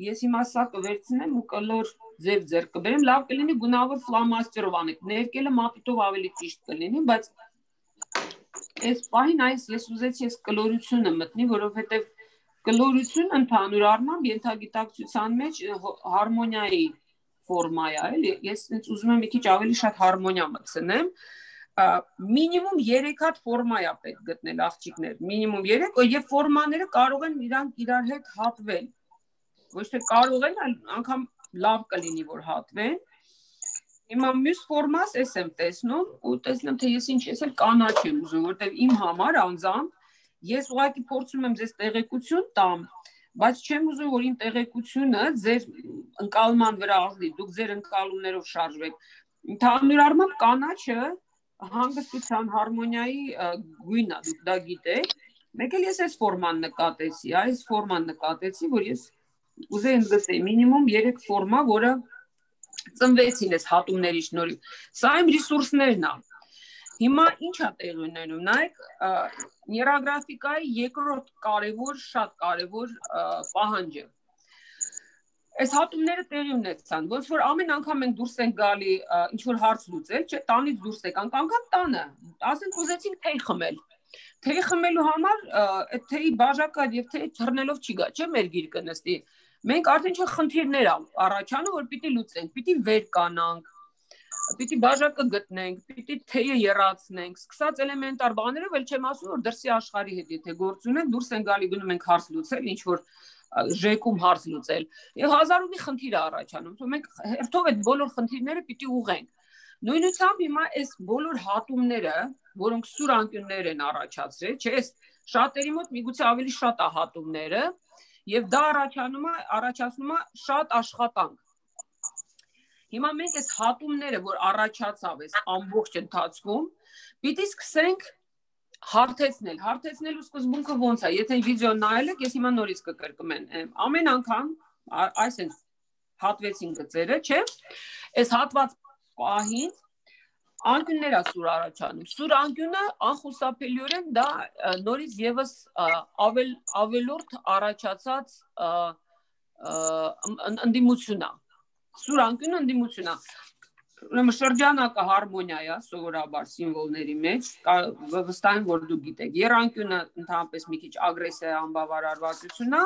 Speaker 2: ես հիմա սա կվերցնեմ ու կլոր ձև ձեռք կբերեմ, լավ կլինի գունավոր ֆլոմաստերով անեք, ներկելը մատիտով ավելի ճիշտ կլինի, բայց այս պահին ես ուզեցի այս կլորությունը մտնի, որովհետև կլորությունը ընդհանուր առմամբ ենթագիտակցության մեջ հարմոնիայի ֆորմա է, էլի, ես ուզում եմ մի քիչ ավելի շատ հարմոնիա մտցնեմ, մինիմում 3 հատ ֆորմա է պետք գտնել աղջիկներ, մինիմում 3, եւ ֆորմաները կարող են իրանք իրար հետ հատվել, ոչ թե կարող են, այլ անգամ լավ կլինի, որ հատվեն։ Հիմա մյուս ֆորմաս ես եմ տեսնում, ու տեսնեմ, թե ես էլ կանաչ եմ ուզում, որտեղ իմ համար անձամբ ես ուղղակի փորձում եմ ձեզ տեղեկություն տամ, բայց չեմ ուզում, որ իմ տեղեկությունը ձեր ընկալման վրա ազդի, դուք ձեր ընկալումներով շարժվեք։ Ընդհանուր առմամբ կանաչը հանգստության հարմոնիայի գույնն է, դուք դա գիտեք։ Մեկ էլ ես այս ֆորման նկատեցի, այս ֆորման նկատեցի, որ ես ուզեի ընդգծեի մինիմում 3 ֆորմա, որը ծնվեցին այս հատումների շնորհիվ։ Սա իմ ռեսուրսներն է։ Հիմա ինչ է տեղի ունենում, նայեք, նեյրոգրաֆիկայի երկրորդ շատ կարևոր պահանջը։ Այս հատումները տեղի ունեցան, ոնց որ ամեն անգամ մենք դուրս ենք գալի ինչ-որ հարց լուծել, չէ, տանից դուրս եկանք, անգամ տանը, ասենք ուզեցինք թեյ խմել։ Թեյ խմելու համար այդ թեյի բաժակը եւ թեյ թռնելով չի գա, չէ, մեր գիրկը նստի։ Մենք արդեն չէ խնդիրներ առաջանում, որ պիտի լուծենք, պիտի վեր կանանք, պիտի բաժակը գտնենք, պիտի թեյը եռացնենք, սկսած էլեմենտար բաներով, էլ չեմ ասում, որ դրսի աշխարհի հետ եթե գործ ունենք, դուրս են գալի գնում ենք հարց լուծել, ինչ որ ժեկում հարց լուծել, եւ հազար ու մի խնդիր է առաջանում, ու մենք հերթով այդ բոլոր խնդիրները պիտի ուղենք։ Նույնությամբ հիմա այս բոլոր հատումները, որոնք սուր անկյուններ են առաջացրել, չէ, շատերի մոտ միգուցե ավելի շատ է հատումները, եւ դա առաջացնում է շատ աշխատանք։ Հիմա մենք այս հատումները, որ առաջացավ այս ամբողջ ընթացքում, պիտի սկսենք հարթեցնելու սկզբունքը ոնց է, եթե վիդեոն նայել եք, ես հիմա նորից կկրկնեմ, ամեն անգամ, այսինքն հատվեցին գծերը, չէ, այս հատված պահին անկյուններ է սուր առաջանում, սուր անկյունը անխուսափելիորեն դա նորից եւս ավելորդ առաջացած ընդդիմություն է, սուր անկյունը ընդդիմություն է, Ուրեմն շրջանակը հարմոնիա է, սովորաբար սիմվոլների մեջ, վստահ եմ, որ դուք գիտեք։ Եռանկյունը ընդհանրապես մի քիչ ագրեսիա անբավարարվածություն է,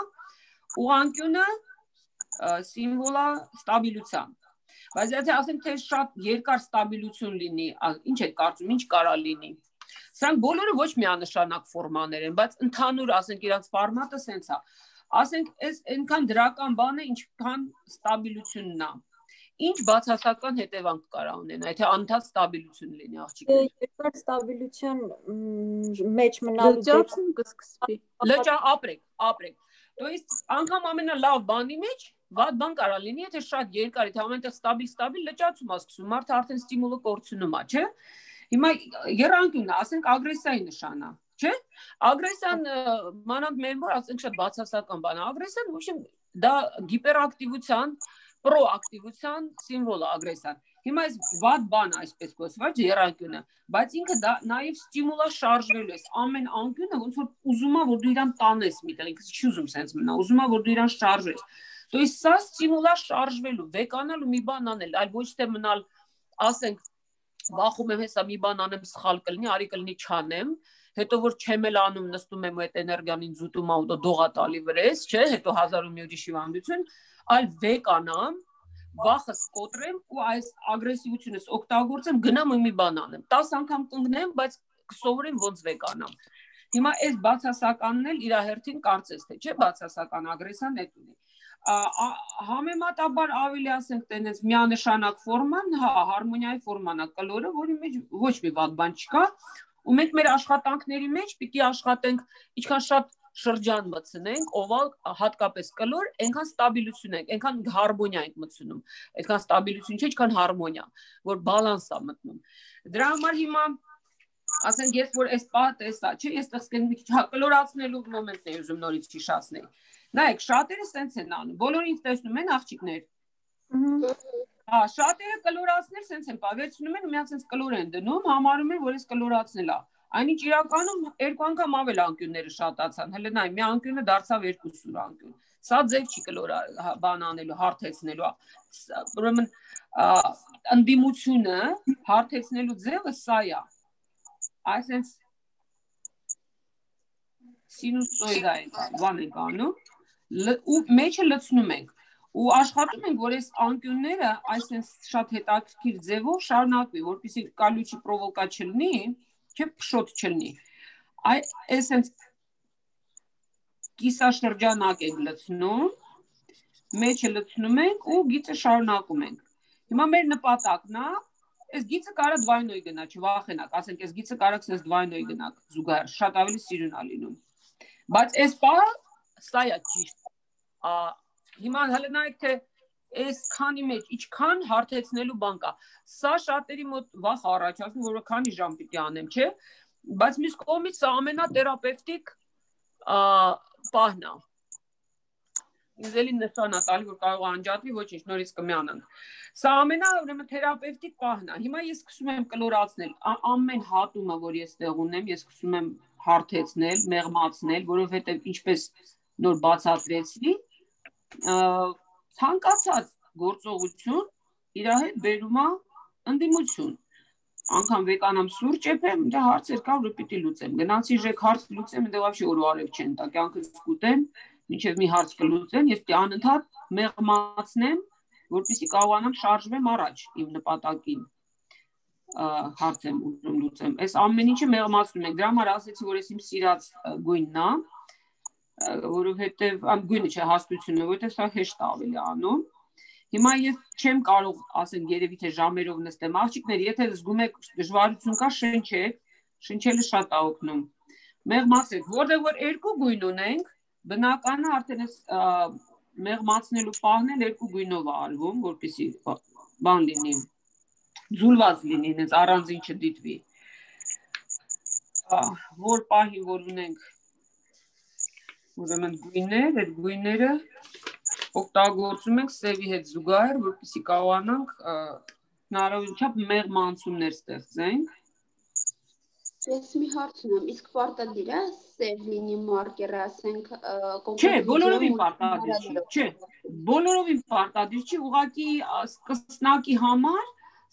Speaker 2: ուղղանկյունը սիմվոլ է ստաբիլության։ Բայց եթե ասենք թե շատ երկար ստաբիլություն լինի, ինչ եք կարծում, ինչ կարա լինի։ Սրանք բոլորը ոչ միանշանակ ֆորմաներ են, բայց ընդհանուր ասենք իրաց ֆորմատը սենց է։ Ասենք այս այնքան դրական բան է, ինչքան ստաբիլությունն է։ Ինչ բացասական հետևանք կարա ունենա, եթե անընդհատ ստաբիլություն լինի աղջիկներ։
Speaker 3: Երկար ստաբիլության մեջ մնալու
Speaker 4: լճացում կսկսվի։
Speaker 2: ապրեք։ То есть անգամ ամենալավ բանի մեջ վատ բան կարա լինի, եթե շատ երկար, եթե ամենտեղ ստաբիլ լճացում է սկսում, մարդը արդեն ստիմուլը կորցնում է, չէ՞։ Հիմա եռանկյունն է, ասենք ագրեսիայի նշան է, չէ՞։ Ագրեսիան մանավանդ մեր մոտ ասենք շատ բացասական բան է։ Ագրեսիան, в общем, դա հիպերակտիվության, պրոակտիվության սիմվոլ է ագրեսիան։ Հիմա այս վատ բանը այսպես կոչված եռանկյունը, բայց ինքը դա նաև ստիմուլ է շարժվելու է։ Ամեն անկյունը ոնց որ ուզում է, որ դու իրան տանես միտեղ, ինքը չի ուզում սենց մնա, ուզում է, որ դու իրան շարժես։ То есть սա ստիմուլ է շարժվելու, վեկանալու մի բան անել, այլ ոչ թե մնալ, ասենք, վախում եմ հեսա մի բան անեմ, սխալ կլինի, արի կլինի չանեմ, հետո որ չեմ էլ անում, նստում եմ ու այդ էներգիան ինձ ուտում է ու դողա տալի վրես, չէ, հետո 1000 մի ուրիշ հիվանդություն, այլ վեկանամ, վախս կոտրեմ ու այս ագրեսիվությունս օգտագործեմ, գնամ ու մի բան անեմ, 10 անգամ կընկնեմ, բայց կսովորեմ ոնց վեկանամ։ Հիմա այս բացասականն էլ իր հերթին կարծես թե, չէ, բացասական ագրեսիան այդ ունի։ Համեմատաբար ավելի ասենք տենես միանշանակ ֆորման, հարմոնիայի ֆորման է կլորը, որի մեջ ոչ մի վատ բան չկա, ու մենք մեր աշխատանքների մեջ պիտի աշխատենք, ինչքան շատ շրջան մտցնենք, օվալ հատկապես կլոր, այնքան ստաբիլություն ենք, այնքան հարմոնիա ենք մտցնում, այդքան ստաբիլություն չէ, ինչքան հարմոնիա, որ բալանս է մտնում։ Դրա համար հիմա ասենք ես որ այս պահը տեսա, չէ, ես տղսկեն մի քիչ կլորացնելու մոմենտն եմ ուզում նորից հիշացնել։ Նայեք, շատերը սենց են անում, բոլորը ինձ տեսնում են աղջիկներ։ Շատերը կլորացնել սենց են, վերցնում են ու միած սենց կլոր են դնում, համարում են, որ ես կլորացնել է։ Այնինչ իրականում երկու անգամ ավել անկյունները շատացան, հələ նայ, մի անկյունը դարձավ 2 սուր անկյուն։ Սա ձև չի կլոր բան անելու, հարթեցնելու։ Ուրեմն ընդդիմությունը հարթեցնելու ձևը սա է։ Այսինքն սինուսոիդա ենք, բան ենք անում, ու մեջը լցնում ենք, ու աշխատում ենք, որ այս անկյունները այսպես շատ հետաքրքիր ձևով շարունակվի, որպեսզի կալյուչի պրովոլկա չլինի, չէ, փշոտ չլինի։ Այսպես կիսաշրջանակ ենք լցնում, մեջը լցնում ենք ու գիծը շարունակում ենք։ Հիմա մեր նպատակն է, այս գիծը կարա դվայնոյ գնա, չվախենաք, ասենք այս գիծը կարա ցես դվայնոյ գնաք, զուգահեռ, շատ ավելի սիրուն է լինում։ Բայց այս բանը սա է ճիշտ։ Հիմա հələ նայեք թե այս քանի մեջ ինչքան հարթեցնելու բան կա։ Սա շատերի մոտ վախ առաջացնում, որ քանի ժամ պիտի անեմ, չէ՞։ Բայց մյուս կողմից սա ամենաթերապևտիկ պահն է։ Ինձ էլի նշան է տալի, որ կարող է անջատվի, ոչինչ, նորից կմիանանք։ Սա ուրեմն թերապևտիկ պահն է։ Հիմա ես սկսում եմ կլորացնել ամեն հատումը, որ ես տեղ ունեմ, ես սկսում եմ հարթեցնել, մեղմացնել, որովհետև ինչպես նոր բացատրեցի, ցանկացած գործողություն իր հետ բերում է ընդդիմություն։ Անգամ վեկանամ սուրճ եփեմ, դա հարցեր կա, որ պիտի լուծեմ։ Գնացի ժեք հարց լուծեմ, դա вообще օրու արև չեն տա, կյանքս կուտեմ, մինչև մի հարց կլուծեն, ես պիտի անընդհատ մեղմացնեմ, որպեսզի կարողանամ շարժվեմ առաջ իմ նպատակին։ Հարց եմ ուզում լուծեմ։ Այս ամեն ինչը մեղմացնում ենք։ Դրա համար ասեցի, որ ես իմ սիրած գույնն է, որովհետև գույնը չէ, հաստությունը, որովհետև սա հեշտ ավելի անում։ Հիմա ես չեմ կարող, ասենք, երևի թե ժամերով նստեմ, աղջիկներ, եթե զգում եք դժվարություն կա, շնչեք, շնչելը շատ է օգնում։ Մեղմացեք, որտեղ որ երկու գույն ունենք, բնականը արդեն այս մեղմացնելու պահն էլ երկու գույնով է արվում, որպեսզի բան լինի, ձուլված լինի, ինձ առանձին չդիտվի։ Որ պահի, որ ունենք ուրեմն գույներ, այդ գույները օգտագործում ենք սևի հետ զուգահեռ, որպեսզի կարողանանք հնարավորինչափ մեղմանցումներ ստեղծենք։
Speaker 5: Ես մի հարց ունեմ, իսկ պարտադիր է սև լինի մարկերը, ասենք
Speaker 2: Չէ, բոլորովին պարտադիր չի, չէ, բոլորովին պարտադիր չի, ուղղակի սկսնակի համար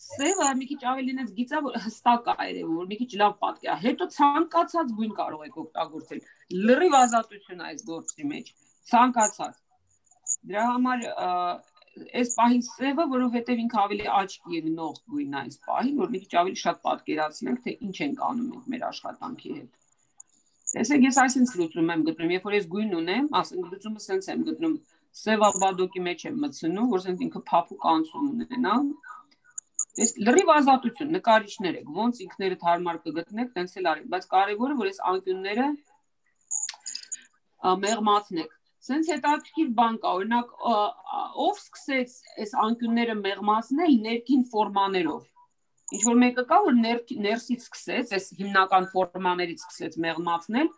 Speaker 2: սևը մի քիչ ավելի ինձ գիծա որ հստակ է երևում, որ մի քիչ լավ պատկեր է։ Հետո ցանկացած գույն կարող եք օգտագործել։ Լրիվ ազատություն է այս գործի մեջ, ցանկացած։ Դրա համար այս պահին սևը, որովհետև ինքը ավելի աչքի է գնող գույն է այս պահին, որ մի քիչ ավելի շատ պատկերացնենք, թե ինչ ենք անում մենք մեր աշխատանքի հետ։ Տեսեք, ես այսինքն լուծում եմ գտնում, երբ որ ես գույն ունեմ, ասենք լուծումը սենց եմ գտնում, սև աբադոկի մեջ եմ մտցնում, որ սենց ինքը փափուկ անցում ունենա։ Ես լրիվ ազատություն, նկարիչներ եք, ոնց ինքներդ հարմար կգտնեք, տենց էլ արեք, բայց կարևորը որ այս անկյունները մեղմացնեք։ Սենց հետաքրքիր բան կա, օրինակ ով սկսեց այս անկյունները մեղմացնել ներքին ֆորմաներով։ Ինչ որ մեկը կա, որ ներսից սկսեց, այս հիմնական ֆորմաներից սկսեց մեղմացնել,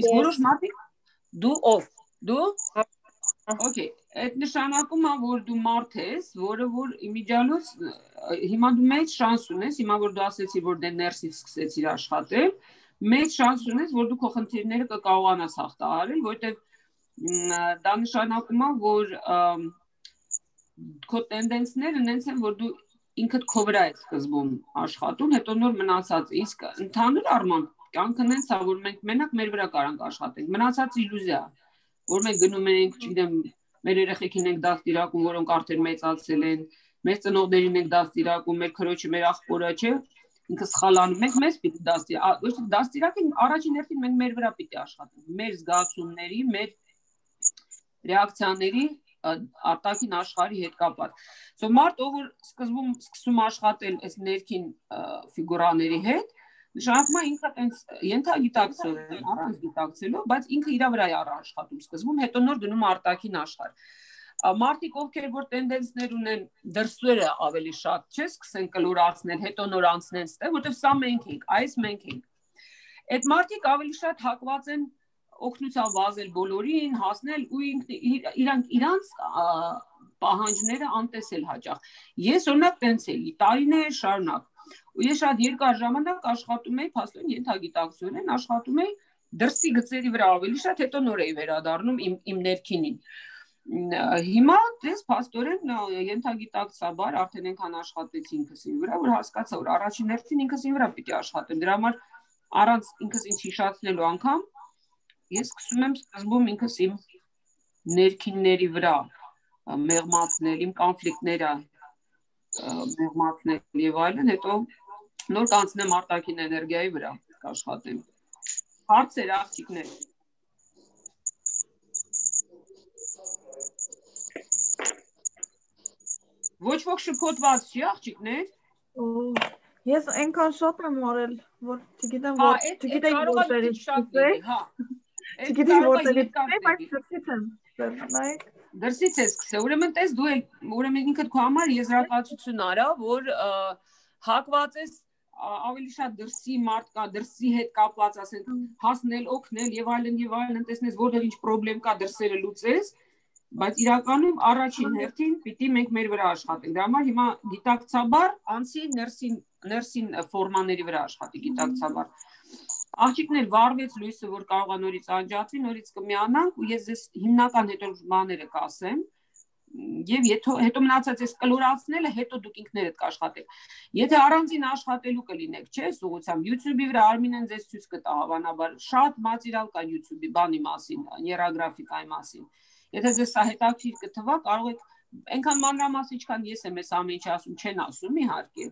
Speaker 2: իսկ որոշ մարդիկ դու ով։ Դու Okay, այդ նշանակում է, որ դու մարդ ես, որը որ իմիջիալոց հիմա դու մեծ շանս ունես, հիմա որ դու ասեցի, որ դե ներսից սկսեցիր աշխատել, մեծ շանս ունես, որ դու քո խնդիրները կկարողանաս հաղթահարել, որտեղ դա նշանակում է, որ քո տենդենսները նենց են, որ դու ինքդ քո վրա ես սկզբում աշխատում, հետո նոր մնացած, իսկ ընդհանուր առմամբ կյանքը նենց է, որ մենք մենակ մեր վրա կարանք աշխատենք, մնացած իլյուզիա է, որ մենք գնում ենք, չգիտեմ, մեր երեխեքին ենք դաստիարակում, որոնք արդեն մեծացել են, մեր ծնողներին ենք դաստիարակում, մեր քրոջը, մեր աղբորը, չէ, ինքը սխալանում, մենք մեզ պիտի դաստիարակենք, առաջին հերթին մենք մեր վրա պիտի աշխատենք, մեր զգացումների, մեր ռեակցիաների արտաքին աշխարհի հետ կապված։ Մարդ ով որ սկզբում սկսում աշխատել այս ներքին ֆիգուրաների հետ, նշանակում է ինքը տենց ենթագիտակցել է, առանց գիտակցելու, բայց ինքը իր վրա է աշխատում սկզբում, հետո նոր գնում արտաքին աշխարհ։ Մարդիկ ովքեր որ տենդենսներ ունեն դրսերը ավելի շատ, չէ՞, սկսեն կլորացնել, հետո նոր անցնեն ստե, որտեղ սա մենք ենք, այս մենք ենք։ Այդ մարդիկ ավելի շատ հակված են օգնության վազել բոլորին, հասնել ու իրանց պահանջները անտեսել հաճախ։ Ես օրինակ տենց էի, տարիներ շարունակ ու ես շատ երկար ժամանակ աշխատում էի, փաստորեն ենթագիտակցորեն աշխատում էի դրսի գծերի վրա ավելի շատ, հետո նոր էի վերադառնում իմ ներքինին։ Հիմա դες փաստորեն ենթագիտակցաբար արդեն այնքան աշխատեցի ինքս ինձ վրա, որ հասկացա, որ առաջին հերթին ինքս ինձ վրա պիտի աշխատեմ։ Դրա համար առանց ինքս ինձ հիշացնելու անգամ ես սկսում եմ սկզբում ինքս իմ ներքինների վրա մեղմացնել, իմ կոնֆլիկտները մեղմացնել եւ այլն, հետո նոր կանցնեմ արտաքին էներգիայի վրա աշխատեմ։ Հարցեր, աղջիկներ։ Ոչ ոք շփոթված չի, աղջիկներ։
Speaker 7: Ես այնքան շատ եմ արել, որ չգիտեմ որտեղից սկսել, չգիտեմ որտեղից սկսել, բայց դրսից եմ նայեք։
Speaker 2: Դրսից է սկսել, ուրեմն տես դու ուրեմն ինքդ քո համար եզրակացություն արա, որ հակված ես ավելի շատ դրսի մարդ կա, դրսի հետ կապված, ասենք, հասնել, օգնել եւ այլն, տեսնես որտեղ ինչ խնդրեմ կա, դրսերը լուծես, բայց իրականում առաջին հերթին պիտի մենք մեր վրա աշխատենք։ Դրա համար հիմա գիտակցաբար անցի ներսին ֆորմաների վրա աշխատի գիտակցաբար։ Աղջիկներ վառվեց լույսը, որ կարող է նորից անջատվի, նորից կմիանանք ու ես ձեզ հիմնական հետո բաները կասեմ եւ հետո մնացած էս կլորացնելը հետո դուք ինքներդ կաշխատեք։ Եթե առանձին աշխատելու կլինեք, չէ՞, ուղղությամբ YouTube-ի վրա Արմինեն ձեզ ցույց կտա հավանաբար շատ մատերիալ կա YouTube-ի բանի մասին, նեյրոգրաֆիկայի մասին։ Եթե ձեզ սա հետաքրքիր կթվա, կարող եք այնքան մանրամասն ինչքան ես եմ այս ամեն ինչի ասում, չեն ասում իհարկե,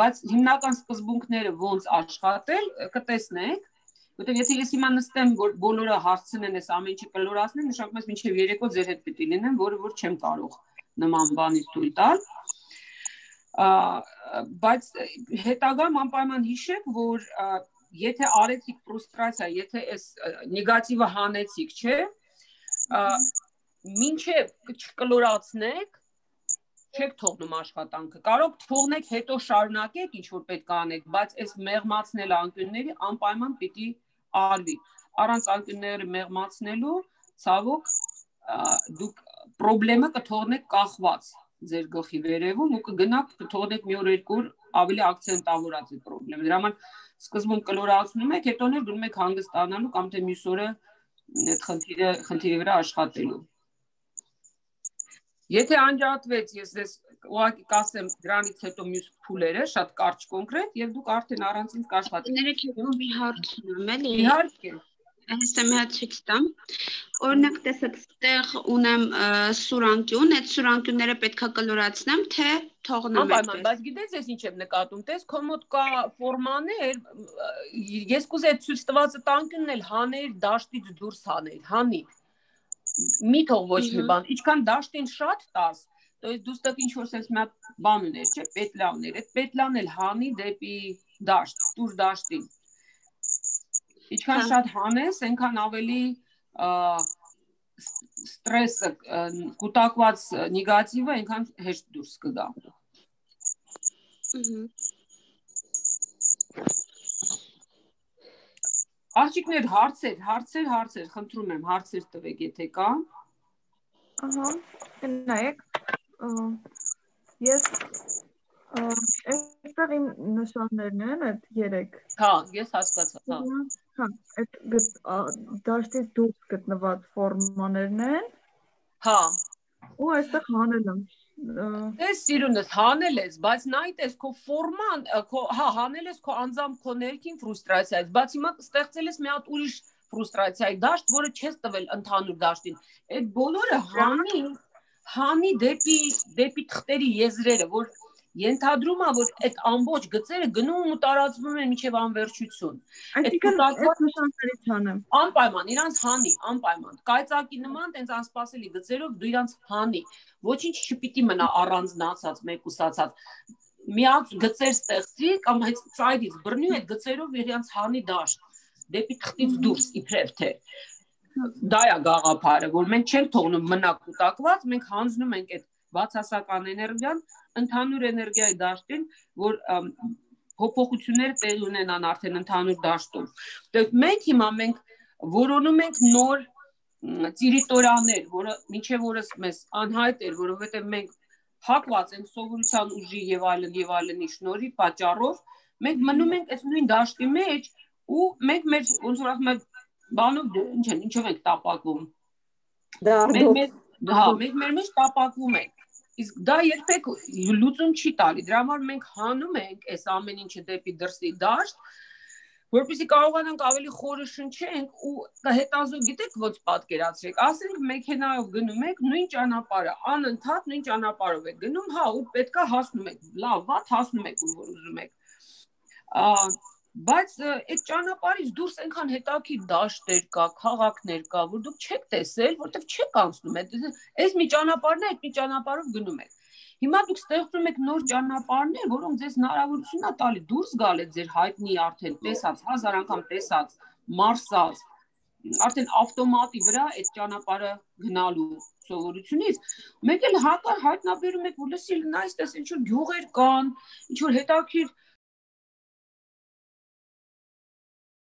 Speaker 2: բայց հիմնական սկզբունքները ոնց աշխատել կտեսնեք, որտեղ եթե ես հիմա նստեմ, որ բոլորը հարցնեն այս ամեն ինչը կլորացնեն, նշանակում է մինչև երեկո ձեր հետ պիտի լինեմ, որը որ չեմ կարող նման բանից թույլ տալ։ Բայց հետագայում անպայման հիշեք, որ եթե արեցիք ֆրուստրացիա, եթե այս նեգատիվը հանեցիք, չէ, մինչև չկլորացնեք, չեք թողնում աշխատանքը, կարող թողնեք հետո շարունակեք ինչ որ պետք է անեք, բայց այս մեղմացնել անկյունների անպայման պիտի արվի, առանց անկյունները մեղմացնելու ցավոք դուք խնդրեմը կթողնեք կախված ձեր գլխի վերևում ու կգնաք կթողնեք մի օր երկու օր ավելի ակցենտավորած այդ խնդրեմը, դրա համար սկզբում կլորացնում եք, հետո նոր գնում եք հանգստանալու կամ թե մյուս օրը այդ խնդիրի վրա աշխատելու։ Եթե անջատվեց, ես ես ուղղակի կասեմ դրանից հետո մյուս փուլերը շատ կարճ կոնկրետ եւ դուք արդեն առանցին կաշխատեք։
Speaker 8: Ներեցեք մի հարց ունեմ, էլի։
Speaker 2: Իհարկե։
Speaker 8: Հեսա մի հատ ցույց տամ։ Օրինակ տեսեք, ստեղ ունեմ սուրանկյուն, այդ սուրանկյունները պետքա կլորացնեմ, թե թողնեմ այդպես։
Speaker 2: Բայց գիտես ես ինչ եմ նկատում, տես քո մոտ կա ֆորմաներ, ես կուզեի ցույց տվածը տանկյունն էլ հաներ, դաշտից դուրս հաներ, հանի։ Մի թող ոչ մի բան, ինչքան դաշտին շատ տաս, то есть դու ստեղ ինչ որ sense մի հատ բան ուներ, չէ, պետլաներ, այդ պետլան էլ հանի դեպի դաշտ, դուր դաշտին։ Ինչքան շատ հանես, այնքան ավելի ստրեսը, կուտակված նեգատիվը այնքան հեշտ դուրս կգա։ Աղջիկներ, հարցեր, խնդրում եմ, հարցեր տվեք, եթե կա։
Speaker 7: Ահա, նայեք, ես այստեղ իմ նշաններն են, այդ 3։
Speaker 2: Հա, ես հասկացա,
Speaker 7: հա, այդ դաշտից դուրս գտնված ֆորմաներն են։
Speaker 2: Հա։
Speaker 7: Ու այստեղ հանել եմ։
Speaker 2: Դες սիրունս հանել ես, բայց նայտես քո ֆորման, հա, հանել ես քո անձամբ քո ներքին ֆրուստրացիայից, բայց հիմա ստեղծել ես մի հատ ուրիշ ֆրուստրացիայի դաշտ, որը չես տվել ընդհանուր դաշտին։ Այդ բոլորը հանի դեպի թղթերի եզրերը, որ ենթադրում է, որ այդ ամբողջ գծերը գնում ու տարածվում են մինչև անվերջություն։
Speaker 7: Այսինքն այդ նշաններից հանեմ։
Speaker 2: Անպայման, իրանց հանի, անպայման։ Կայծակի նման տենց անսպասելի գծերով դու իրանց հանի։ Ոչինչ չպիտի մնա առանձնացած, մեկուսացած։ Մի հատ գծեր ստեղծի կամ այդ ծայրից բռնի այդ գծերով իրանց հանի դաշտ, դեպի թղթից դուրս իբրև թե։ Դա է գաղափարը, որ մենք չենք թողնում մնա կուտակված, մենք հանձնում ենք այդ բացասական էներգիան ընդհանուր էներգիայի դաշտին, որ փոփոխությունները տեղի ունենան արդեն ընդհանուր դաշտում։ Մենք հիմա որոնում ենք նոր տերիտորիաներ, որը մինչև օրս մեզ անհայտ էր, որովհետև մենք հակված ենք սովորության ուժի եւ այլնի շնորհիվ պատճառով, մենք մնում ենք այս նույն դաշտի մեջ ու մենք մեր ոնց որ ասում ենք բանով ինչով ենք տապակվում։ Մենք մեր մեջ տապակվում ենք։ Իսկ դա երբեք լուծում չի տալի, դրա համար մենք հանում ենք այս ամեն ինչը դեպի դրսի դաշտ, որպեսզի կարողանանք ավելի խորը շնչենք ու հետազոտենք, գիտեք ոնց պատկերացրեք, ասենք մեքենայով գնում եք նույն ճանապարհը, անընդհատ նույն ճանապարհով եք գնում, հա, ու պետքա հասնում եք, լավ, վատ հասնում եք ու որ ուզում եք։ Բայց այդ ճանապարհից դուրս այնքան հետաքրքիր դաշտեր կա, քաղաքներ կա, որ դուք չեք տեսել, որտեվ չեք անցնում, այս մի ճանապարհն է, այդ մի ճանապարհով գնում եք։ Հիմա դուք ստեղծում եք նոր ճանապարհներ, որոնք ձեզ հնարավորություն է տալի դուրս գալ այդ ձեր հայտնի արդեն տեսած, 1000 անգամ տեսած, մարսած, արդեն ավտոմատի վրա այդ ճանապարհը գնալու սովորությունից, մենք էլ հայտնաբերում ենք, որ լսի նայես, տես ինչ որ գյուղեր կան, ինչ որ հետաքրքիր